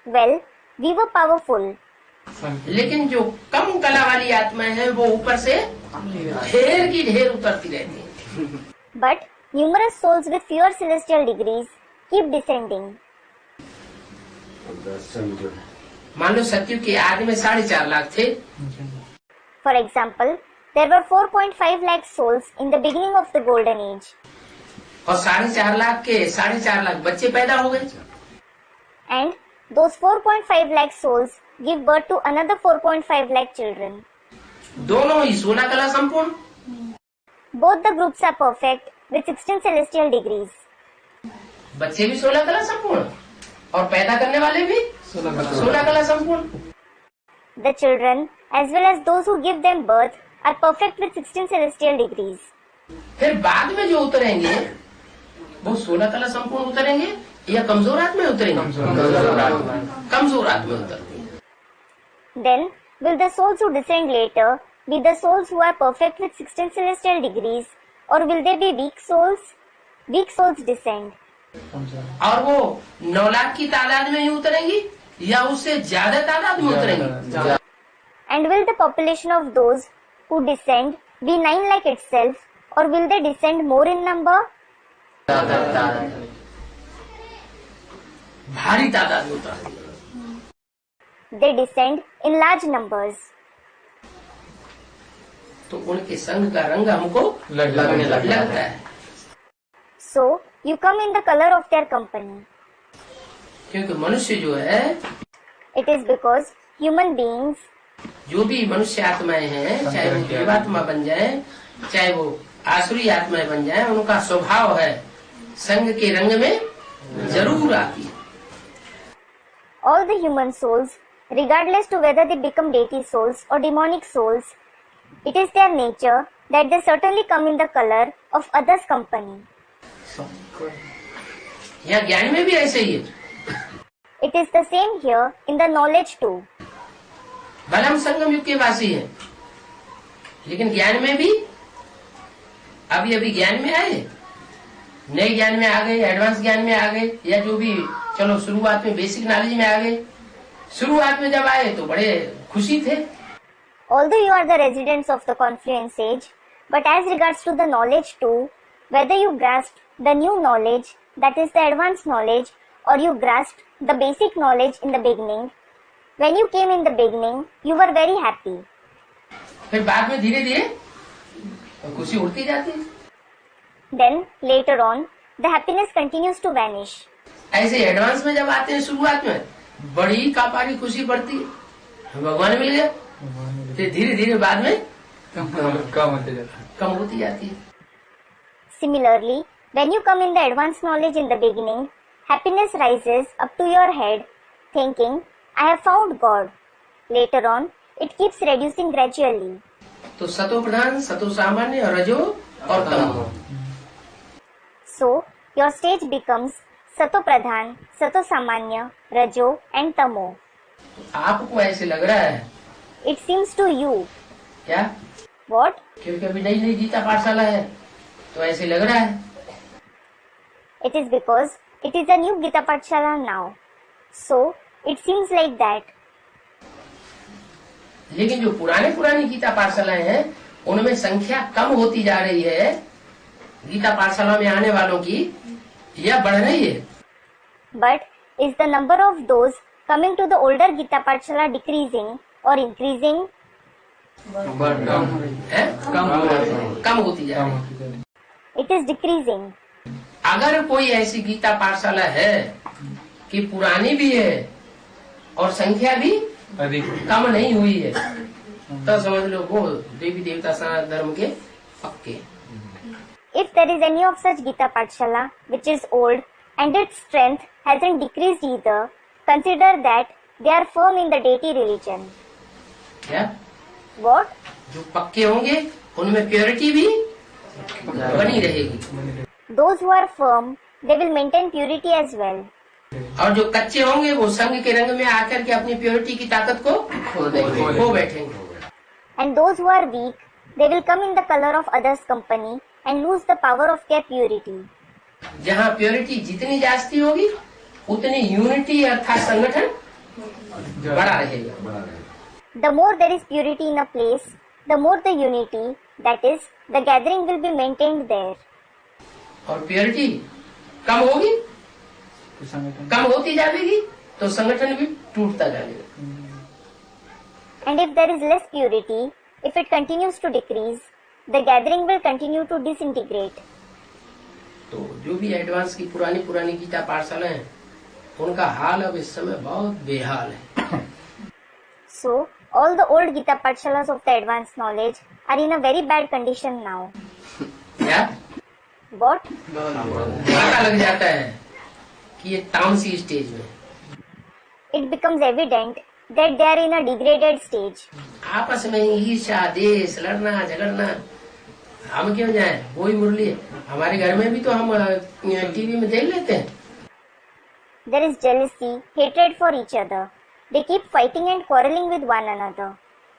Well, we were powerful. लेकिन जो कम कला वाली आत्माएं हैं वो ऊपर से ढेर की ढेर उतरती रहती हैं। But numerous souls with fewer celestial degrees keep descending. मान लो सतयुग के आदि में 4.5 लाख थे। For example, there were 4.5 lakh souls in the beginning of the golden age. और 4.5 लाख के 4.5 लाख बच्चे पैदा हो गए। And those 4.5 lakh souls give birth to another 4.5 lakh children. दोनों ही 16 कला संपूर्ण। Both the groups are perfect with 16 celestial degrees. बच्चे भी 16 कला संपूर्ण और पैदा करने वाले भी 16 कला संपूर्ण। The children, as well as those who give them birth, are perfect with 16 celestial degrees. फिर बाद में जो उतरेंगे वो 16 कला संपूर्ण उतरेंगे या कमजोर आत्मा उतरेंगे? कमजोर आत्मा उतरेंगे। Then, will the souls who descend later be the souls who are perfect with 16 celestial degrees, or will they be weak souls? Weak souls descend. और वो 9 लाख की तादाद में ही उतरेंगी या उससे ज्यादा तादाद में उतरेंगी? And will the population of those who descend be 9 lakh itself, or will they descend more in number? भारी तादाद में उतरेंगी। They descend in large numbers. तो उनके संग का रंग हमको लगने लगता है। So, you come in the color of their company. क्योंकि मनुष्य जो है, It is because human beings, जो भी मनुष्य आत्माएं हैं, चाहे वो देवात्मा बन जाए, चाहे वो आसुरी आत्माएं बन जाए, उनका स्वभाव है संग के रंग में जरूर आती है। all the human souls, regardless to whether they become deity souls or demonic souls, it is their nature that they certainly come in the color of others' company. यहाँ ज्ञान में भी ऐसे ही है। It is the same here in the knowledge too. भले हम संगम युग के वासी हैं, लेकिन ज्ञान में भी अभी अभी ज्ञान में आए, नए ज्ञान में आ गए, एडवांस ज्ञान में आ गए, या जो भी चलो शुरुआत में बेसिक नॉलेज में आ गए। शुरुआत में जब आए तो बड़े खुशी थे। Although you are the residents of the confluence age, but as regards to the knowledge too, whether you grasped the new knowledge, that is the advanced knowledge, or you grasped the basic knowledge in the beginning, when you came in the beginning, you were very happy. फिर बाद में धीरे धीरे खुशी उड़ती जाती है। Then, later on, the happiness continues to vanish. ऐसे एडवांस में जब आते हैं शुरुआत में बड़ी कापारी खुशी बढ़ती है, भगवान मिल गया। फिर धीरे धीरे बाद में कम होती जाती है। Similarly, when you come in the advanced knowledge in the beginning, happiness rises up to your head, thinking, I have found God. Later on, it keeps reducing gradually. तो सतो प्रधान, सतो सामान्य, रजो और तमो। So, your stage becomes Sato Pradhan, Sato Samanya, Rajo and Tamo. आपको ऐसे लग रहा है It seems to you. क्या? What? क्योंकि अभी नई नई गीता पाठशाला है तो ऐसे लग रहा है। It is because it is a new Gita Pathshala now. So, it seems like that. लेकिन जो पुरानी गीता पाठशालाएं हैं उनमें संख्या कम होती जा रही है। गीता पाठशाला में आने वालों की यह बढ़ रही है। But is the number of those coming to the older Gita Pathshala decreasing or increasing? है? कम होती जा रही है। It is decreasing. अगर कोई ऐसी गीता पाठशाला है कि पुरानी भी है और संख्या भी कम नहीं हुई है, तो समझ लो वो देवी देवता सनातन धर्म के पक्के। If there is any of such Gita Pathshala which is old and its strength hasn't decreased either, consider that they are firm in the deity religion. क्या? What? जो पक्के होंगे उनमें प्योरिटी भी बनी रहेगी। Those who are firm they will maintain purity as well. और जो कच्चे होंगे वो संग के रंग में आकर के अपनी प्योरिटी की ताकत को खो बैठेंगे. And those who are weak, they will come in the color of others' company and lose the power of their purity. जहाँ प्योरिटी जितनी जास्ती होगी उतनी यूनिटी अर्थात संगठन बड़ा रहेगा. The more there is purity in a place, the more the unity, that is, the gathering will be maintained there. और प्योरिटी कम होगी, कम होती जाएगी तो संगठन भी टूटता जाएगा. And if there is less purity, if it continues to decrease, the gathering will continue to disintegrate. तो जो भी एडवांस की पुरानी गीता पाठशाला है उनका हाल अब इस समय बहुत बेहाल है. So, all the old Gita Pathshalas of the advanced knowledge are in a very bad condition now. क्या What? पता लग जाता है कि ये तामसी स्टेज में. It becomes evident that they are in a degraded stage. आपस में ईर्ष्या देश लड़ना झगड़ना, हम क्यों जाए, वही मुरली है. हमारे घर में भी तो हम टीवी में देख लेते हैं. There is jealousy, hatred for each other. They keep fighting and quarreling with one another.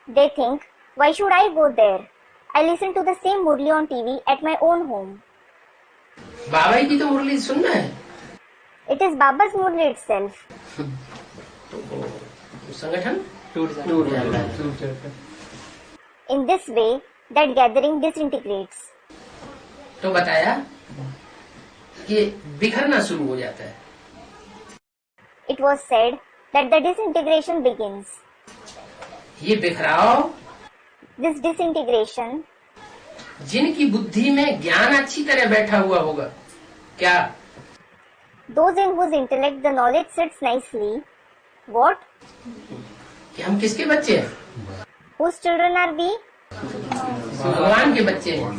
They think, why should I go there? I listen to the same Murli on TV at my own home. बाबा की तो मुरली सुनना है. It is Baba's Murli itself. तो संगठन टूट जाता है. In this way, that gathering disintegrates. तो बताया कि बिखरना शुरू हो जाता है. It was said that the disintegration begins. ये बिखराव This disintegration, जिनकी बुद्धि में ज्ञान अच्छी तरह बैठा हुआ होगा, क्या those in whose intellect the knowledge sits nicely, what? कि हम किसके बच्चे हैं? Whose children are we? भगवान के बच्चे हैं.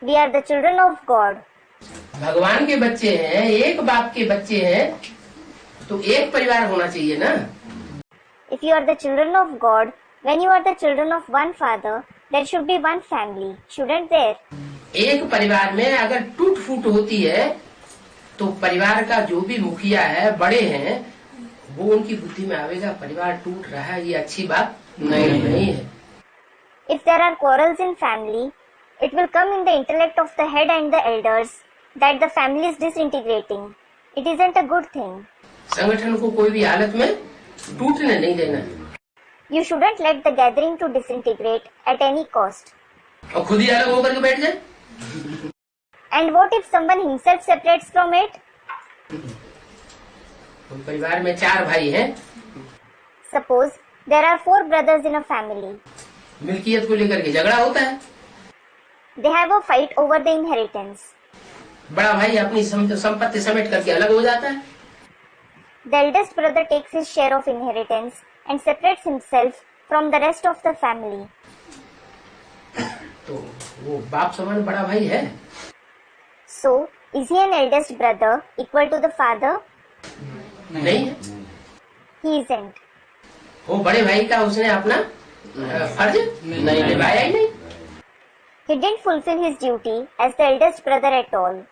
We are the children of God. भगवान के बच्चे हैं, एक बाप के बच्चे हैं, तो एक परिवार होना चाहिए ना. If you are the children of God, when you are the children of one father, there should be one family, shouldn't there? एक परिवार में अगर टूट फूट होती है तो परिवार का जो भी मुखिया है, बड़े हैं, वो उनकी बुद्धि में आवेगा परिवार टूट रहा है, ये अच्छी बात नहीं है. If there are quarrels in family, it will come in the intellect of the head and the elders that the family is disintegrating. It isn't a good thing. संगठन को कोई भी हालत में टूटने नहीं देना है. You shouldn't let the gathering to disintegrate at any cost. और खुद ही अलग होकर के बैठ जाए. And what if someone himself separates from it? तो परिवार में 4 भाई हैं, Suppose there are 4 brothers in a family. मिल्कियत को लेकर के झगड़ा होता है. They have a fight over the inheritance. बड़ा भाई अपनी संपत्ति समेट करके अलग हो जाता है. The eldest brother takes his share of inheritance and separates himself from the rest of the family. तो वो बाप समान बड़ा भाई है. So, is he an eldest brother equal to the father? नहीं है. He isn't. वो बड़े भाई का उसने अपना फर्ज नहीं निभाया ही नहीं. He didn't fulfill his duty as the eldest brother at all.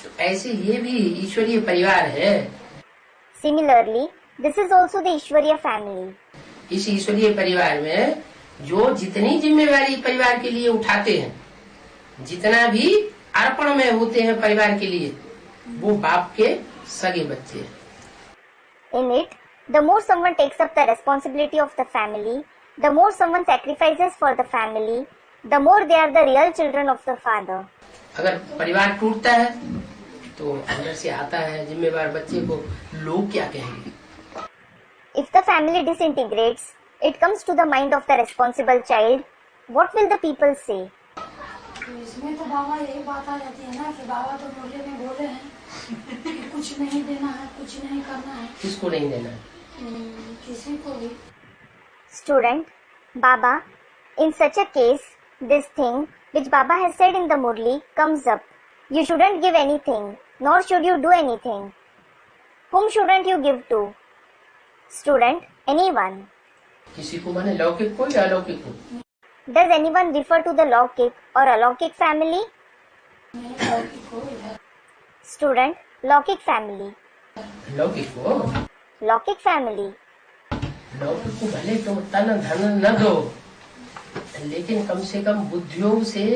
तो ऐसे ये भी ईश्वरीय परिवार है. Similarly, this is also the Ishwariya family. इस ईश्वरीय परिवार में जो जितनी जिम्मेवारी परिवार के लिए उठाते हैं, जितना भी अर्पण में होते हैं परिवार के लिए, वो बाप के सगे बच्चे हैं. In it, the more someone takes up the responsibility of the family, the more someone sacrifices for the family, the more they are the real children of the father. अगर परिवार टूटता है तो अंदर से आता है जिम्मेवार बच्चे को, लोग क्या कहेंगे. If the family disintegrates, it comes to the mind of the responsible child. What will the people say? तो इसमें तो बाबा यही बात आ जाती है ना कि बाबा तो मुरली में बोले हैं कि कुछ नहीं देना है, कुछ नहीं करना है. किसको नहीं देना है? किसी को भी. Student, Baba, in such a case, this thing which Baba has said in the Murli comes up. You shouldn't give anything, nor should you do anything. Whom shouldn't you give to? Student, anyone. किसी को माने लौकिक को या अलौकिक को. Does anyone refer to the Laukik or Alaukik family? Student, लौकिक family. लौकिक को लौकिक फैमिली। लौकिक को भले तो तन धन न दो, लेकिन कम से कम बुद्धियों से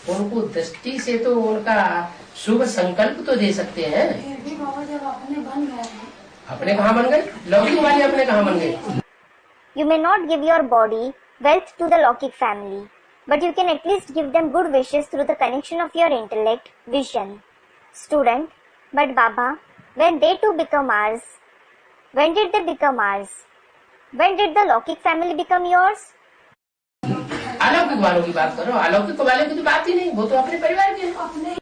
उनको दृष्टि से तो उनका शुभ संकल्प तो दे सकते हैं। फिर भी बाबा जब अपने बन गए हैं, अपने कहाँ बन गए? लौकिक वाले अपने कहाँ बन गए? You may not give your body wealth to the Leukic family, but you can at least give them good wishes through the connection of your intellect, vision. Student, but Baba, when they too become ours, when did they become ours? When did the Leukic family become yours? अलौकिक वालों की बात करो, अलौकिक वालों की तो बात ही नहीं, वो तो अपने परिवार के हैं। अपने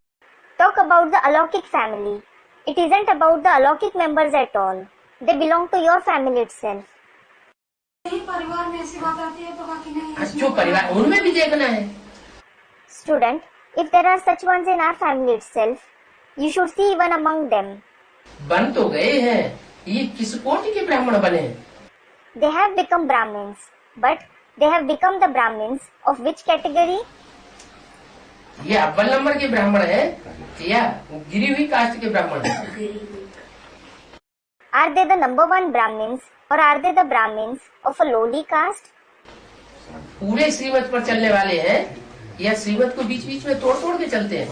Talk about the Alaukic family. It isn't about the Alaukic members at all. They belong to your family itself. ही परिवार में ऐसी बात आती है तो बाकी नहीं। जो परिवार उनमें भी देखना है। Student, if there are such ones in our family itself, you should see even among them. बन तो गए हैं, ये किस कोटि के ब्राह्मण बने हैं? They have become Brahmins, but they have become the Brahmins of which category? ये अव्वल नंबर के ब्राह्मण है या गिरी हुई कास्ट के ब्राह्मण है? Are they the number one Brahmins or are they the Brahmins of a lowly caste? पूरे श्रीमत पर चलने वाले हैं या श्रीमत को बीच बीच में तोड़ तोड़ के चलते हैं?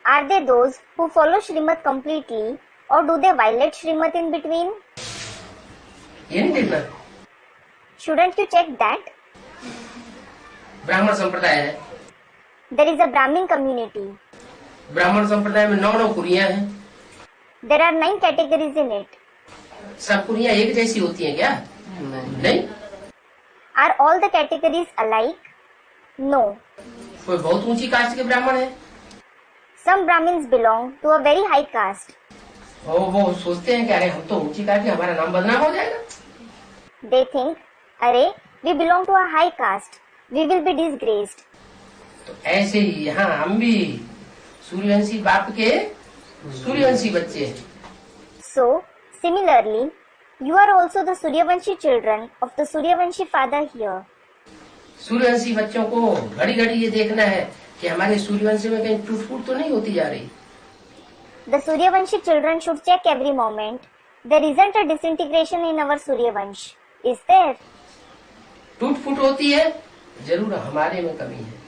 Are they those who follow Shrimad completely or do they violate Shrimad in between? ये नहीं देखना। Shouldn't you check that? ब्राह्मण संप्रदाय है, There is a Brahmin community. ब्राह्मण संप्रदाय में 9 कुरियां हैं। There are 9 categories in it. सब कुरियां एक जैसी होती हैं क्या? नहीं। Are all the categories alike? No. कोई बहुत ऊंची कास्ट के ब्राह्मण है, Some Brahmins belong to a very high caste. वो सोचते हैं कि अरे हम तो ऊंची कास्ट के, हमारा नाम बदनाम हो जाएगा। They think, अरे we belong to a high caste. We will be disgraced. तो ऐसे ही यहाँ हम भी सूर्यवंशी बाप के सूर्यवंशी बच्चे हैं। So, similarly, you are also the Suryavanshi children of the Suryavanshi father here. Suryavanshi बच्चों को घड़ी घड़ी ये देखना है कि हमारे सूर्यवंश में कहीं टूट फूट तो नहीं होती जा रही। The Suryavanshi children should check every moment. There isn't a disintegration in our Suryavansh. Is there? टूट फूट होती है, जरूर हमारे में कमी है।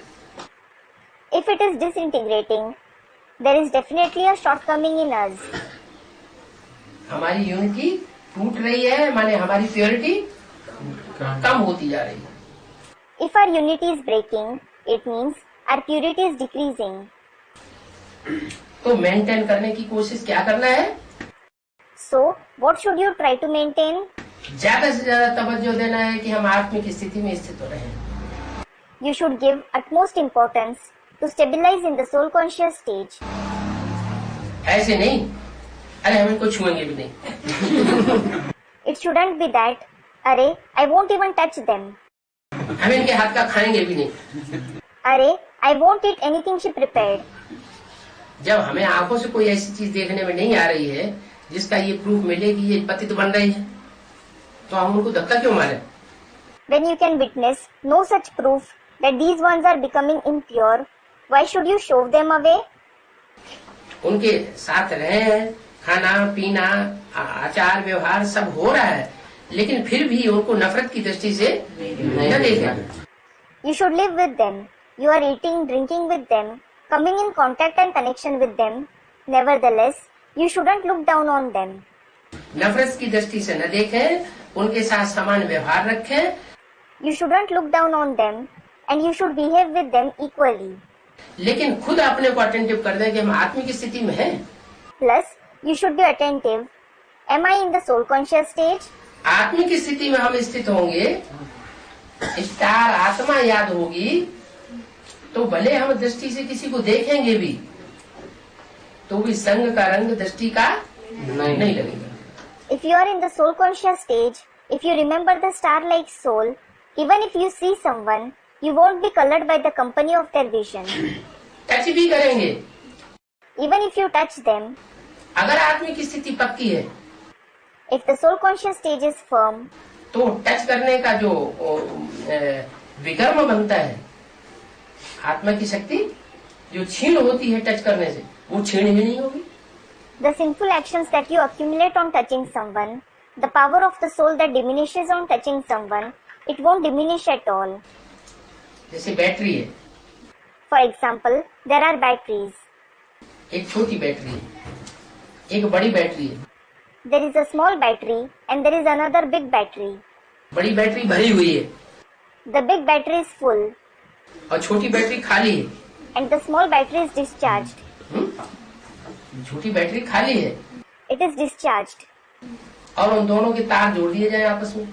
If it is disintegrating, there is definitely a shortcoming in us. हमारी यूनिटी टूट रही है, माने हमारी प्योरिटी कम होती जा रही है। If our unity is breaking, it means our purity is decreasing. तो मेंटेन करने की कोशिश क्या करना है? So, what should you try to maintain? ज्यादा से ज्यादा तवज्जो देना है कि हम आत्मिक स्थिति में स्थित हो रहे हैं। You should give utmost importance to stabilize in the soul conscious stage. ऐसे नहीं, अरे हम इनको छुएंगे भी नहीं। It shouldn't be that, अरे I won't even touch them. हम इनके हाथ का खाएंगे भी नहीं। अरे I won't eat anything she prepared. जब हमें आंखों से कोई ऐसी चीज देखने में नहीं आ रही है जिसका ये प्रूफ मिले कि ये पतित बन रही है, तो हम उनको धक्का क्यों मारे? When you can witness no such proof that these ones are becoming impure, why should you shove them away? उनके साथ रहे, खाना पीना आचार व्यवहार सब हो रहा है, लेकिन फिर भी उनको नफरत की दृष्टि से न देखें। You should live with them. You are eating, drinking with them, coming in contact and connection with them. Nevertheless, you shouldn't look down on them. नफरत की दृष्टि से न देखें, उनके साथ समान व्यवहार रखें। You shouldn't look down on them and you should behave with them equally. लेकिन खुद अपने को अटेंटिव कर दें कि हम आत्मिक स्थिति में हैं। Plus, you should be attentive. Am I in the soul conscious stage? आत्मिक स्थिति में हम स्थित होंगे, स्टार आत्मा याद होगी, तो भले हम दृष्टि से किसी को देखेंगे भी, तो भी संग का रंग दृष्टि का नहीं लगेगा। If you are in the soul conscious stage, if you remember the star-like soul, even if you see someone, you won't be colored by the company of their vision. Touch भी करेंगे, Even if you touch them, अगर आत्मिक स्थिति पक्की है if the soul conscious stage is firm, तो touch करने का जो विकर्म बनता है, आत्मा की शक्ति जो छीण होती है टच करने से, वो छीण ही नहीं होगी। The sinful actions that you accumulate on touching someone, the power of the soul that diminishes on touching someone, it won't diminish at all. जैसे बैटरी है, For example, there are batteries. एक छोटी battery है, एक बड़ी battery है। There is a small battery and there is another big battery. बड़ी battery भरी हुई है The big battery is full और छोटी बैटरी खाली है। and the small battery is discharged. छोटी बैटरी खाली है It is discharged. और उन दोनों के तार जोड़ दिए जाए आपस में,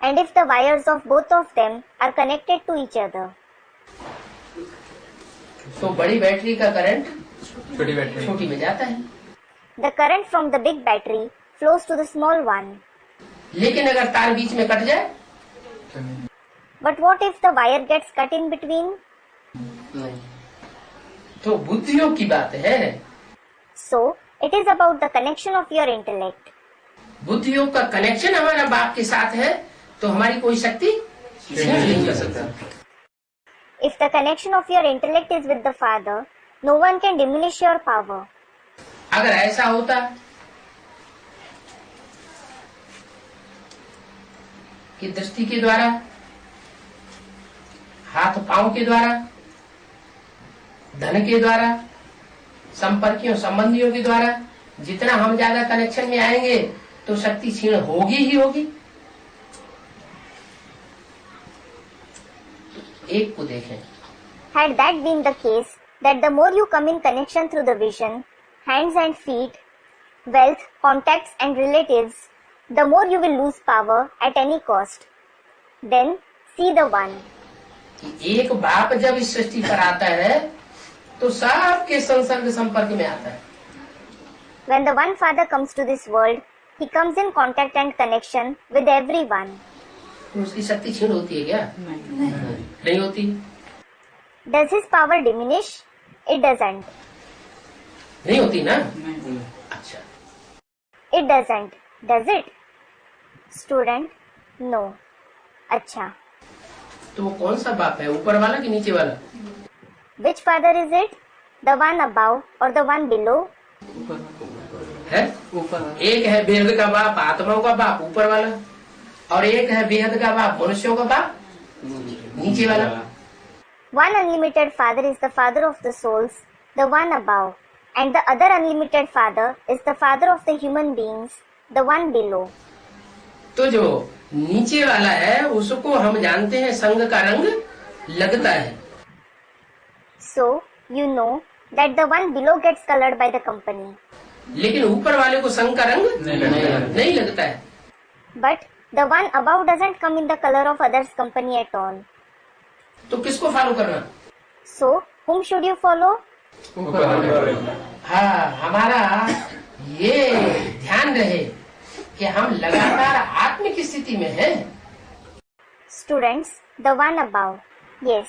And if the wires of both of them are connected to each other, तो बड़ी बैटरी का करंट छोटी बैटरी छोटी में जाता है। the current from the big battery flows to the small one. लेकिन अगर तार बीच में कट जाए But what if the wire gets cut in between? नहीं, तो बुद्धियों की बात है। So, it is about the connection of your intellect. बुद्धियों का कनेक्शन हमारा बाप के साथ है तो हमारी कोई शक्ति नहीं कर सकता। If the connection of your intellect is with the Father, no one can diminish your power. अगर ऐसा होता कि दृष्टि के द्वारा, हाथ पांव के द्वारा, धन के द्वारा, संपर्कियों संबंधियों के द्वारा जितना हम ज्यादा कनेक्शन में आएंगे तो शक्ति क्षीण होगी ही होगी। एक को देखें, Had that been the case, that the more you come in connection through the vision, hands and feet, wealth, contacts and relatives, the more you will lose power at any cost. Then, see the one. कि एक बाप जब इस सृष्टि पर आता है तो सबके संसर्ग संपर्क में आता है। When the one Father comes to this world, he comes in contact and connection with everyone. तो उसकी शक्ति क्षीण होती है क्या? नहीं होती। Does his power diminish? It doesn't. नहीं होती ना? नहीं, अच्छा, It doesn't. Does it? Student, no. अच्छा. तो वो कौन सा बाप है, ऊपर वाला कि नीचे वाला? Which Father is it? The one above or the one below? है ऊपर एक है बेहद का बाप, आत्माओं का बाप ऊपर वाला, और एक है बेहद का बाप, मनुष्यों का बाप नीचे वाला। One unlimited Father is the Father of the souls, the one above, and the other unlimited Father is the Father of the human beings, the one below. तो जो नीचे वाला है उसको हम जानते हैं संग का रंग लगता है। So, you know that the one below gets colored by the company. लेकिन ऊपर वाले को संग का रंग नहीं लगता है। But the one above doesn't come in the color of others' company at all. तो किसको फॉलो करना? So, whom should you follow? हाँ, हमारा ये ध्यान रहे कि हम लगातार आत्मिक स्थिति में हैं। Students, the one above. Yes.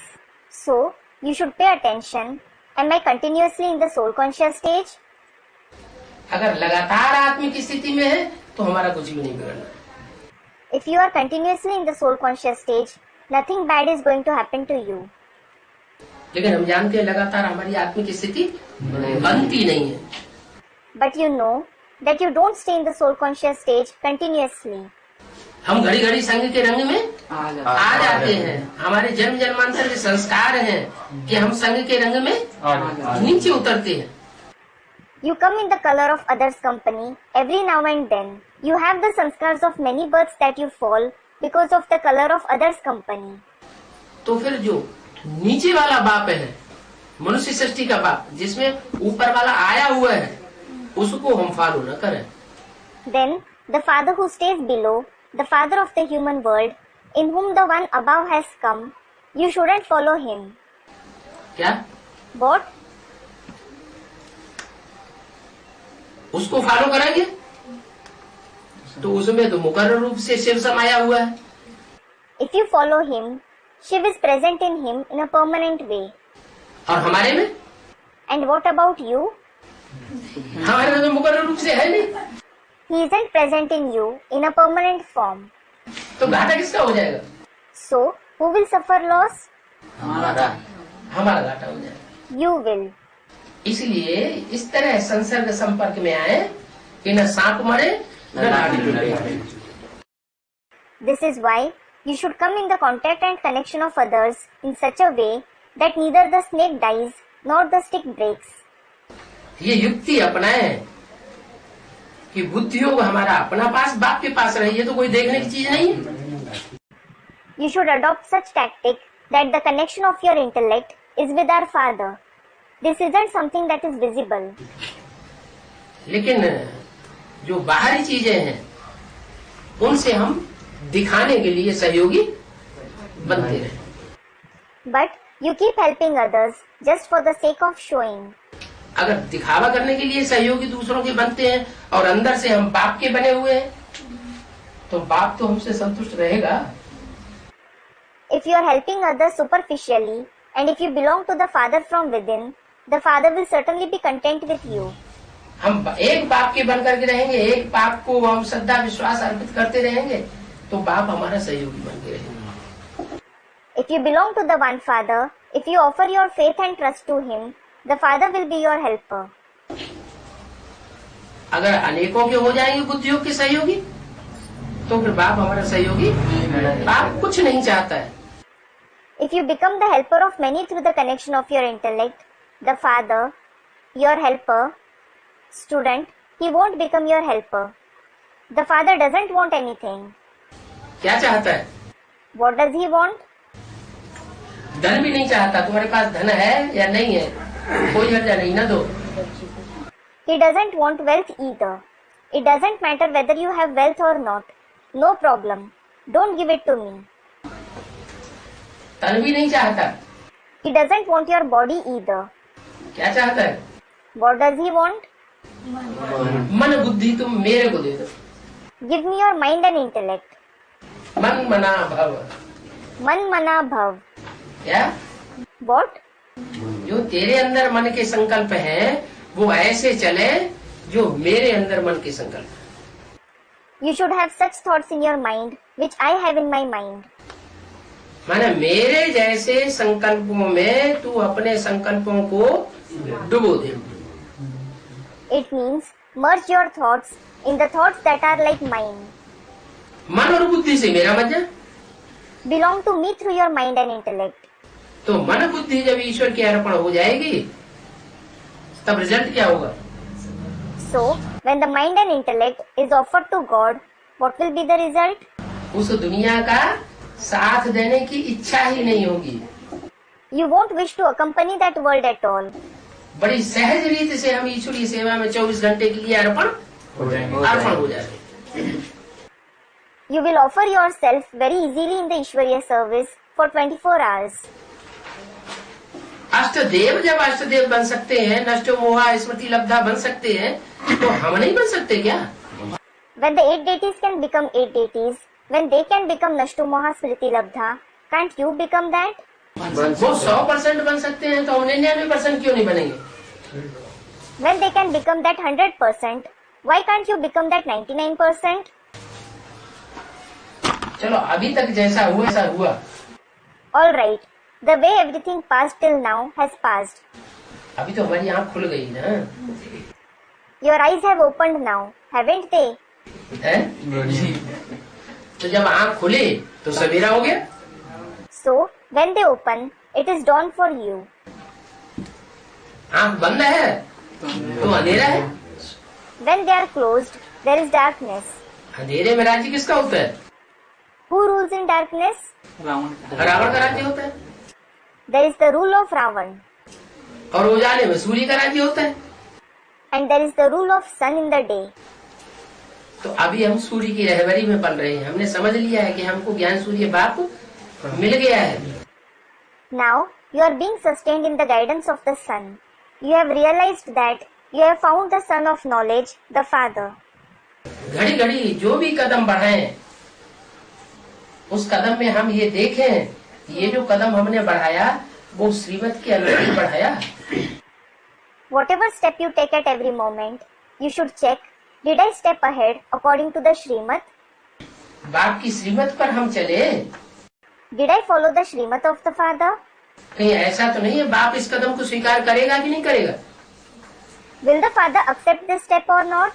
So, you should pay attention. Am I continuously in the soul conscious stage? अगर लगातार आत्मिक स्थिति में है तो हमारा कुछ भी नहीं बिगड़ना। If you are continuously in the soul conscious stage, nothing bad is going to happen to you. लेकिन हम जानते हैं लगातार हमारी आत्मिक स्थिति बनती नहीं है। But you know that you don't stay in the soul conscious stage continuously. हम घड़ी घड़ी संग के रंग में आ जाता आ जाते हैं। हमारे जन्म जन्मांतर के संस्कार हैं कि हम संग के रंग में नीचे उतरते हैं। You come in the color of others' company every now and then. You have the sanskars of many births that you fall because of the color of others' company. तो फिर जो नीचे वाला बाप है, मनुष्य सृष्टि का बाप, जिसमें ऊपर वाला आया हुआ है, उसको हम फॉलो न करें। Then the Father who stays below, the Father of the human world, in whom the one above has come, you shouldn't follow him. क्या What? उसको फॉलो करेंगे तो उसमें तो मुकर्रर रूप से शिव समाया हुआ है। If you follow him, Shiv is present in him in a permanent way. और हमारे में And what about you? हमारे में तो मुकर्रर रूप से है नहीं, He isn't present in you in a permanent form. तो घाटा किसका हो जाएगा? So, who will suffer loss? हमारा घाटा हो जाएगा। You will. इसलिए इस तरह संसर्ग संपर्क में आए कि न सांप मरे न लाठी टूटे। This is why you should come in the contact and connection of others in such a way that neither the snake dies nor the stick breaks. ये युक्ति अपनाए कि बुद्धि योग हमारा अपना पास बाप के पास रही है, तो कोई देखने की चीज नहीं है। You should adopt such tactic that the connection of your intellect is with our Father. This isn't something that is visible. लेकिन जो बाहरी चीजें हैं उनसे हम दिखाने के लिए सहयोगी बनते रहे। But you keep helping others just for the sake of showing. अगर दिखावा करने के लिए सहयोगी दूसरों के बनते हैं और अंदर से हम बाप के बने हुए हैं, तो बाप तो हमसे संतुष्ट रहेगा। If you are helping others superficially and if you belong to the Father from within, the Father will certainly be content with you. हम एक बाप के बन करके रहेंगे, एक बाप को हम श्रद्धा विश्वास अर्पित करते रहेंगे, तो बाप हमारा सहयोगी बन के रहेंगे। If you belong to the one Father, if you offer your faith and trust to Him, the Father will be your helper. अगर अनेकों के हो जाएंगे बुद्धि योग के सहयोगी, तो फिर बाप हमारा सहयोगी। बाप कुछ नहीं चाहता है। If you become the helper of many through the connection of your intellect, the Father, your helper, student, He won't become your helper. The Father doesn't want anything. क्या चाहता है? What does He want? धन भी नहीं चाहता। तुम्हारे पास धन है या नहीं है, कोई हर्जा नहीं, ना दो। He doesn't want wealth either. It doesn't matter whether you have wealth or not. No problem. Don't give it to me. तन भी नहीं चाहता। He doesn't want your body either. क्या चाहता है? What does He want? मन बुद्धि तुम मेरे को दे दो। Give me your mind and intellect. मन मना भव। Man mana bhav. क्या? What? जो तेरे अंदर मन के संकल्प हैं, वो ऐसे चले जो मेरे अंदर मन के संकल्प हैं। You should have such thoughts in your mind, which I have in my mind. माने मेरे जैसे संकल्पों में तू अपने संकल्पों को डुबो दे। It means merge your thoughts in the thoughts that are like mine. मन और बुद्धि से मेरा मत जा। Belong to me through your mind and intellect. तो मन बुद्धि जब ईश्वर की अर्पण हो जाएगी, तब रिजल्ट क्या होगा? So, when the mind and intellect is offered to God, what will be the result? उस दुनिया का साथ देने की इच्छा ही नहीं होगी। You won't wish to accompany that world at all. बड़ी सहज रीति से हम ईश्वरीय सेवा में 24 घंटे के लिए अर्पण हो जाएंगे। You will offer yourself very easily in the Ishwariya service for 24 hours. अष्टदेव जब अष्टदेव बन सकते हैं, नष्टो मोहा स्मृति लब्धा बन सकते हैं, तो हम नहीं बन सकते क्या? When the 8 deities can become 8 deities, when they can become Nashto Moha Smriti Labdha, can't you become that? वो 100% बन सकते हैं, तो हम 99% क्यों नहीं बनेंगे? When they can become that 100%, why can't you become that 99%? चलो अभी तक जैसा हुआ ऐसा हुआ। Alright, the way everything passed till now has passed. अभी तो हमारी आँख खुल गई ना, Your eyes have opened now, haven't they? है? तो जब आँख खुली तो सवेरा हो गया। So, when they open, it is dawn for you. आँख बंद है तो अंधेरा है। When they are closed, there is darkness. अंधेरे में राज्य किसका होता है? Who rules in darkness? Ravan का राज्य होता है। There is the rule of Ravan. और उजाले में सूर्य का राज्य होता है। And there is the rule of sun in the day. तो अभी हम सूर्य की रहबरी में पल रहे हैं। हमने समझ लिया है कि हमको ज्ञान सूर्य बाप मिल गया है। Now, you are being sustained in the guidance of the sun. You have realized that you have found the sun of knowledge, the Father. घड़ी घड़ी जो भी कदम बढ़ाएं, उस कदम में हम ये देखें, ये जो कदम हमने बढ़ाया वो श्रीमत के अनुरूप बढ़ाया। Whatever step you take at every moment, you should check, did I step ahead according to the Srimat? बाप की श्रीमत पर हम चले। Did I follow the Srimat of the Father? कहीं ऐसा तो नहीं है बाप इस कदम को स्वीकार करेगा कि नहीं करेगा? Will the father accept this step or not?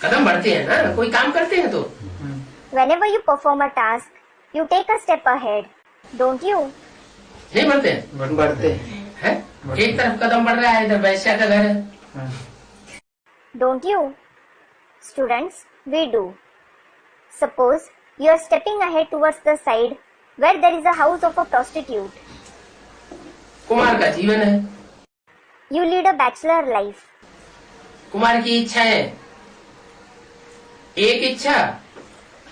कदम बढ़ते हैं ना, कोई काम करते हैं तो। Whenever you perform a task, you take a step ahead, don't you? नहीं बढ़ते हैं? बढ़ते हैं? एक तरफ कदम बढ़ रहा है, इधर वैश्या का घर है। Don't you? Students, we do. Suppose you are stepping ahead towards the side where there is a house of a prostitute. Kumar का जीवन है, You lead a bachelor life. Kumar की इच्छा है, एक इच्छा,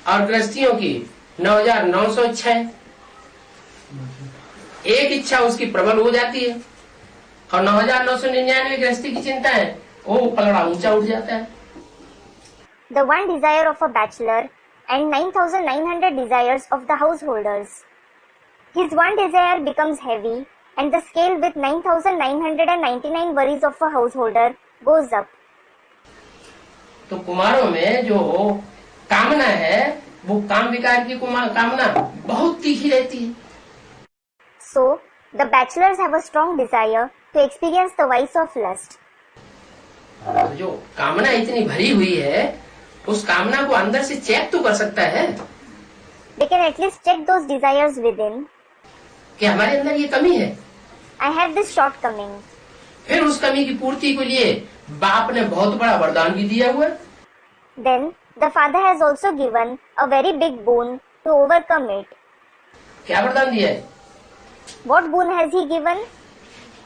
और गृहस्थियों की 9,900 इच्छाएं। एक इच्छा उसकी प्रबल हो जाती है और 9,999 गृहस्थी की चिंता है, वो पलड़ा ऊंचा उठ जाता है। The one desire of a bachelor and 9,900 desires of the householders. His one desire becomes heavy and the scale with 9,999 worries of a householder goes up. तो कुमारों में जो कामना है, वो काम विकार की कामना बहुत तीखी रहती है। So, the bachelors have a strong desire to experience the vice of lust. जो कामना इतनी भरी हुई है, उस कामना को अंदर से चेक तो कर सकता है। They can at least check those desires within. कि हमारे अंदर ये कमी है। I have this shortcoming. फिर उस कमी की पूर्ति के लिए बाप ने बहुत बड़ा वरदान भी दिया हुआ है। Then, the father has also given a very big boon to overcome it. क्या वरदान दिया है? What boon has he given?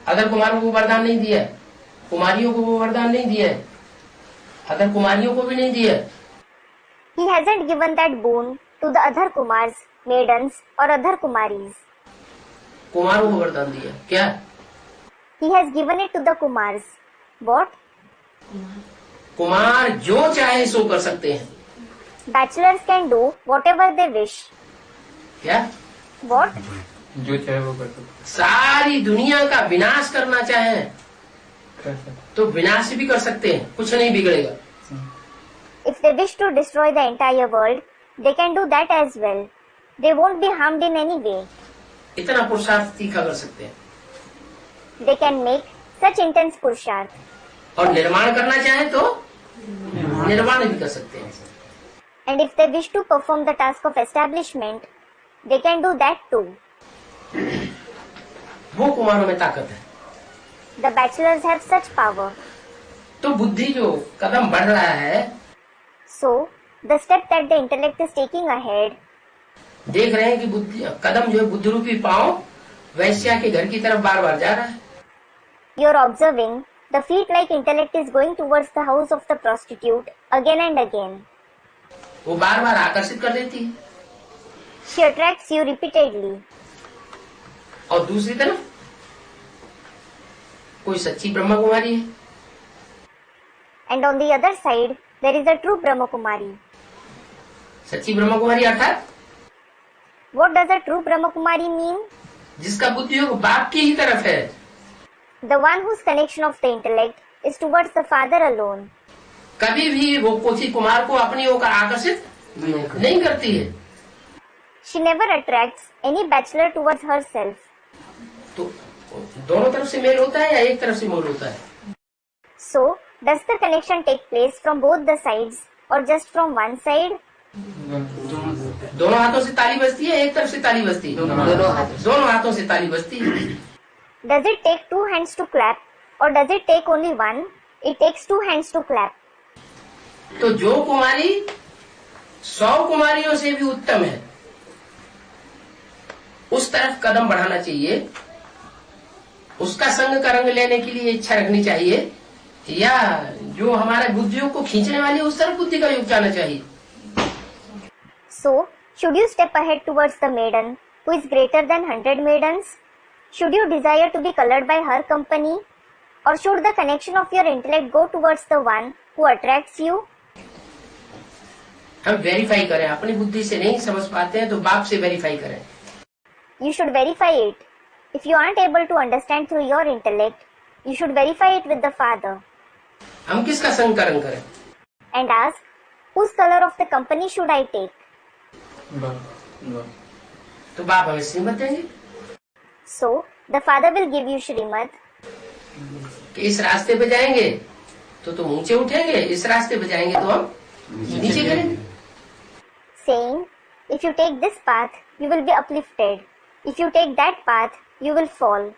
Other कुमारों को वरदान नहीं दिया है, कुमारियों को वो वरदान नहीं दिया है, अदर कुमारियों को भी नहीं दिया है। He hasn't given that boon to the other Kumars, maidens or other Kumaris. कुमारों को वरदान दिया क्या? He has given it to the Kumars. What? Kumar जो चाहे सो कर सकते हैं। Bachelors can do whatever they wish. क्या? What? जो चाहे वो कर सकते सारी दुनिया का विनाश करना चाहे कर सकते। तो विनाश भी कर सकते हैं, कुछ नहीं बिगड़ेगा। If they wish to destroy the entire world, they can do that as well. They won't be harmed in any way. इतना पुरुषार्थ तीखा कर सकते हैं। They can make such intense purusharth. और निर्माण करना चाहे तो निर्माण भी कर सकते हैं। And if they wish to perform the task of establishment, they can do that too. वो कुमारों में ताकत है। The bachelors have such power. तो बुद्धि जो कदम बढ़ रहा है, So, the step that the intellect is taking ahead, देख रहे हैं कि बुद्धि कदम जो है बुद्धि रूपी पांव वैश्या के घर की तरफ बार बार जा रहा है। you're observing the feet-like intellect is going towards the house of the prostitute again and again. वो बार बार आकर्षित कर देती है। She attracts you repeatedly. और दूसरी तरफ कोई सच्ची ब्रह्मा कुमारी है, And on the other side, there is a true Brahma Kumari. सच्ची ब्रह्मा कुमारी अर्थात What does a true Brahma Kumari mean? जिसका बुद्धि योग बाप की ही तरफ है। The one whose connection of the intellect is towards the father alone. कभी भी वो कोठी कुमार को अपनी ओर आकर्षित नहीं करती है। She never attracts any bachelor towards herself. तो दोनों तरफ से मेल होता है या एक तरफ से मेल होता है? So, does the connection take place from both the sides or just from one side? दोनों हाथों से ताली बजती है, एक तरफ से ताली बजती है? दोनों हाथों से ताली बजती है। Does it take two hands to clap or does it take only one? It takes two hands to clap. तो जो कुमारी 100 कुमारियों से भी उत्तम है, उस तरफ कदम बढ़ाना चाहिए, उसका संग का रंग लेने के लिए इच्छा रखनी चाहिए, या जो हमारे बुद्धियों को खींचने वाली उस तरफ बुद्धि का योग जाना चाहिए। So, should you step ahead towards the maiden who is greater than 100 maidens? Should you desire to be colored by her company? Or should the connection of your intellect go towards the one who attracts you? हम verify करें, अपनी बुद्धि से नहीं समझ पाते हैं तो बाप से वेरीफाई करें। You should verify it. If you aren't able to understand through your intellect, you should verify it with the father. हम किसका संग का रंग करें? And ask, whose color of the company should I take? तो बाप हमें श्रीमत देंगे So, the father will give you Shrimad. कि इस रास्ते पे जाएंगे तो तुम ऊंचे उठेंगे, इस रास्ते पे जाएंगे तो हम नीचे गिरेंगे। saying, if you take this path, you will be uplifted. If you take that path, you will fall.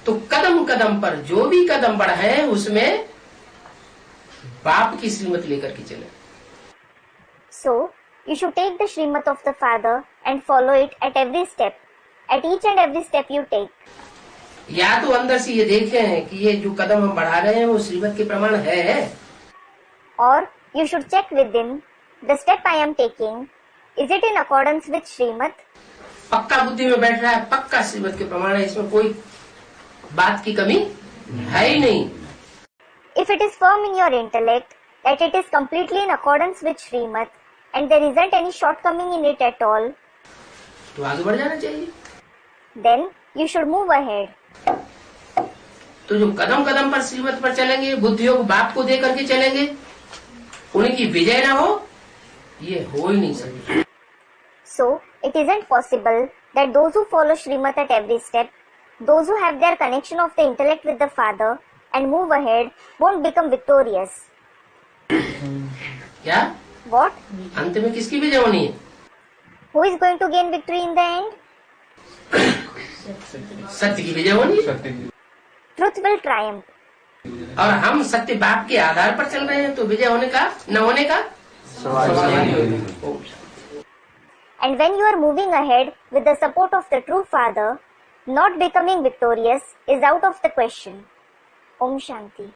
तो कदम कदम पर जो भी कदम बढ़ाए उसमें बाप की श्रीमत लेकर के चले। So, you should take the Srimad of the Father and follow it at every step. At each and every step you take. या तो अंदर से ये देखें कि ये जो कदम हम बढ़ा रहे हैं वो श्रीमत के प्रमाण है, Or you should check within, the step I am taking, is it in accordance with Srimad? पक्का बुद्धि में बैठ रहा है, पक्का श्रीमत के प्रमाण है, इसमें कोई बात की कमी है ही नहीं। If it is firm in your intellect that it is completely in accordance with Srimad and there isn't any shortcoming in it at all, तो आगे बढ़ जाना चाहिए। then you should move ahead. तो जो कदम कदम पर श्रीमत पर चलेंगे, बुद्धियों को बाप को दे करके चलेंगे, उनकी विजय ना हो, ये हो ही नहीं सकती। So, it isn't possible that those who follow Srimad at every step, those who have their connection of the intellect with the Father and move ahead, won't become victorious. क्या What? अंत में किसकी विजय होनी है? Who is going to gain victory in the end? सत्य की विजय होनी है। सत्य की। Truth will triumph. और हम सत्य बाप के आधार पर चल रहे हैं तो विजय होने का न होने का सवाल ही नहीं है। And when you are moving ahead with the support of the true Father, not becoming victorious is out of the question. Om Shanti.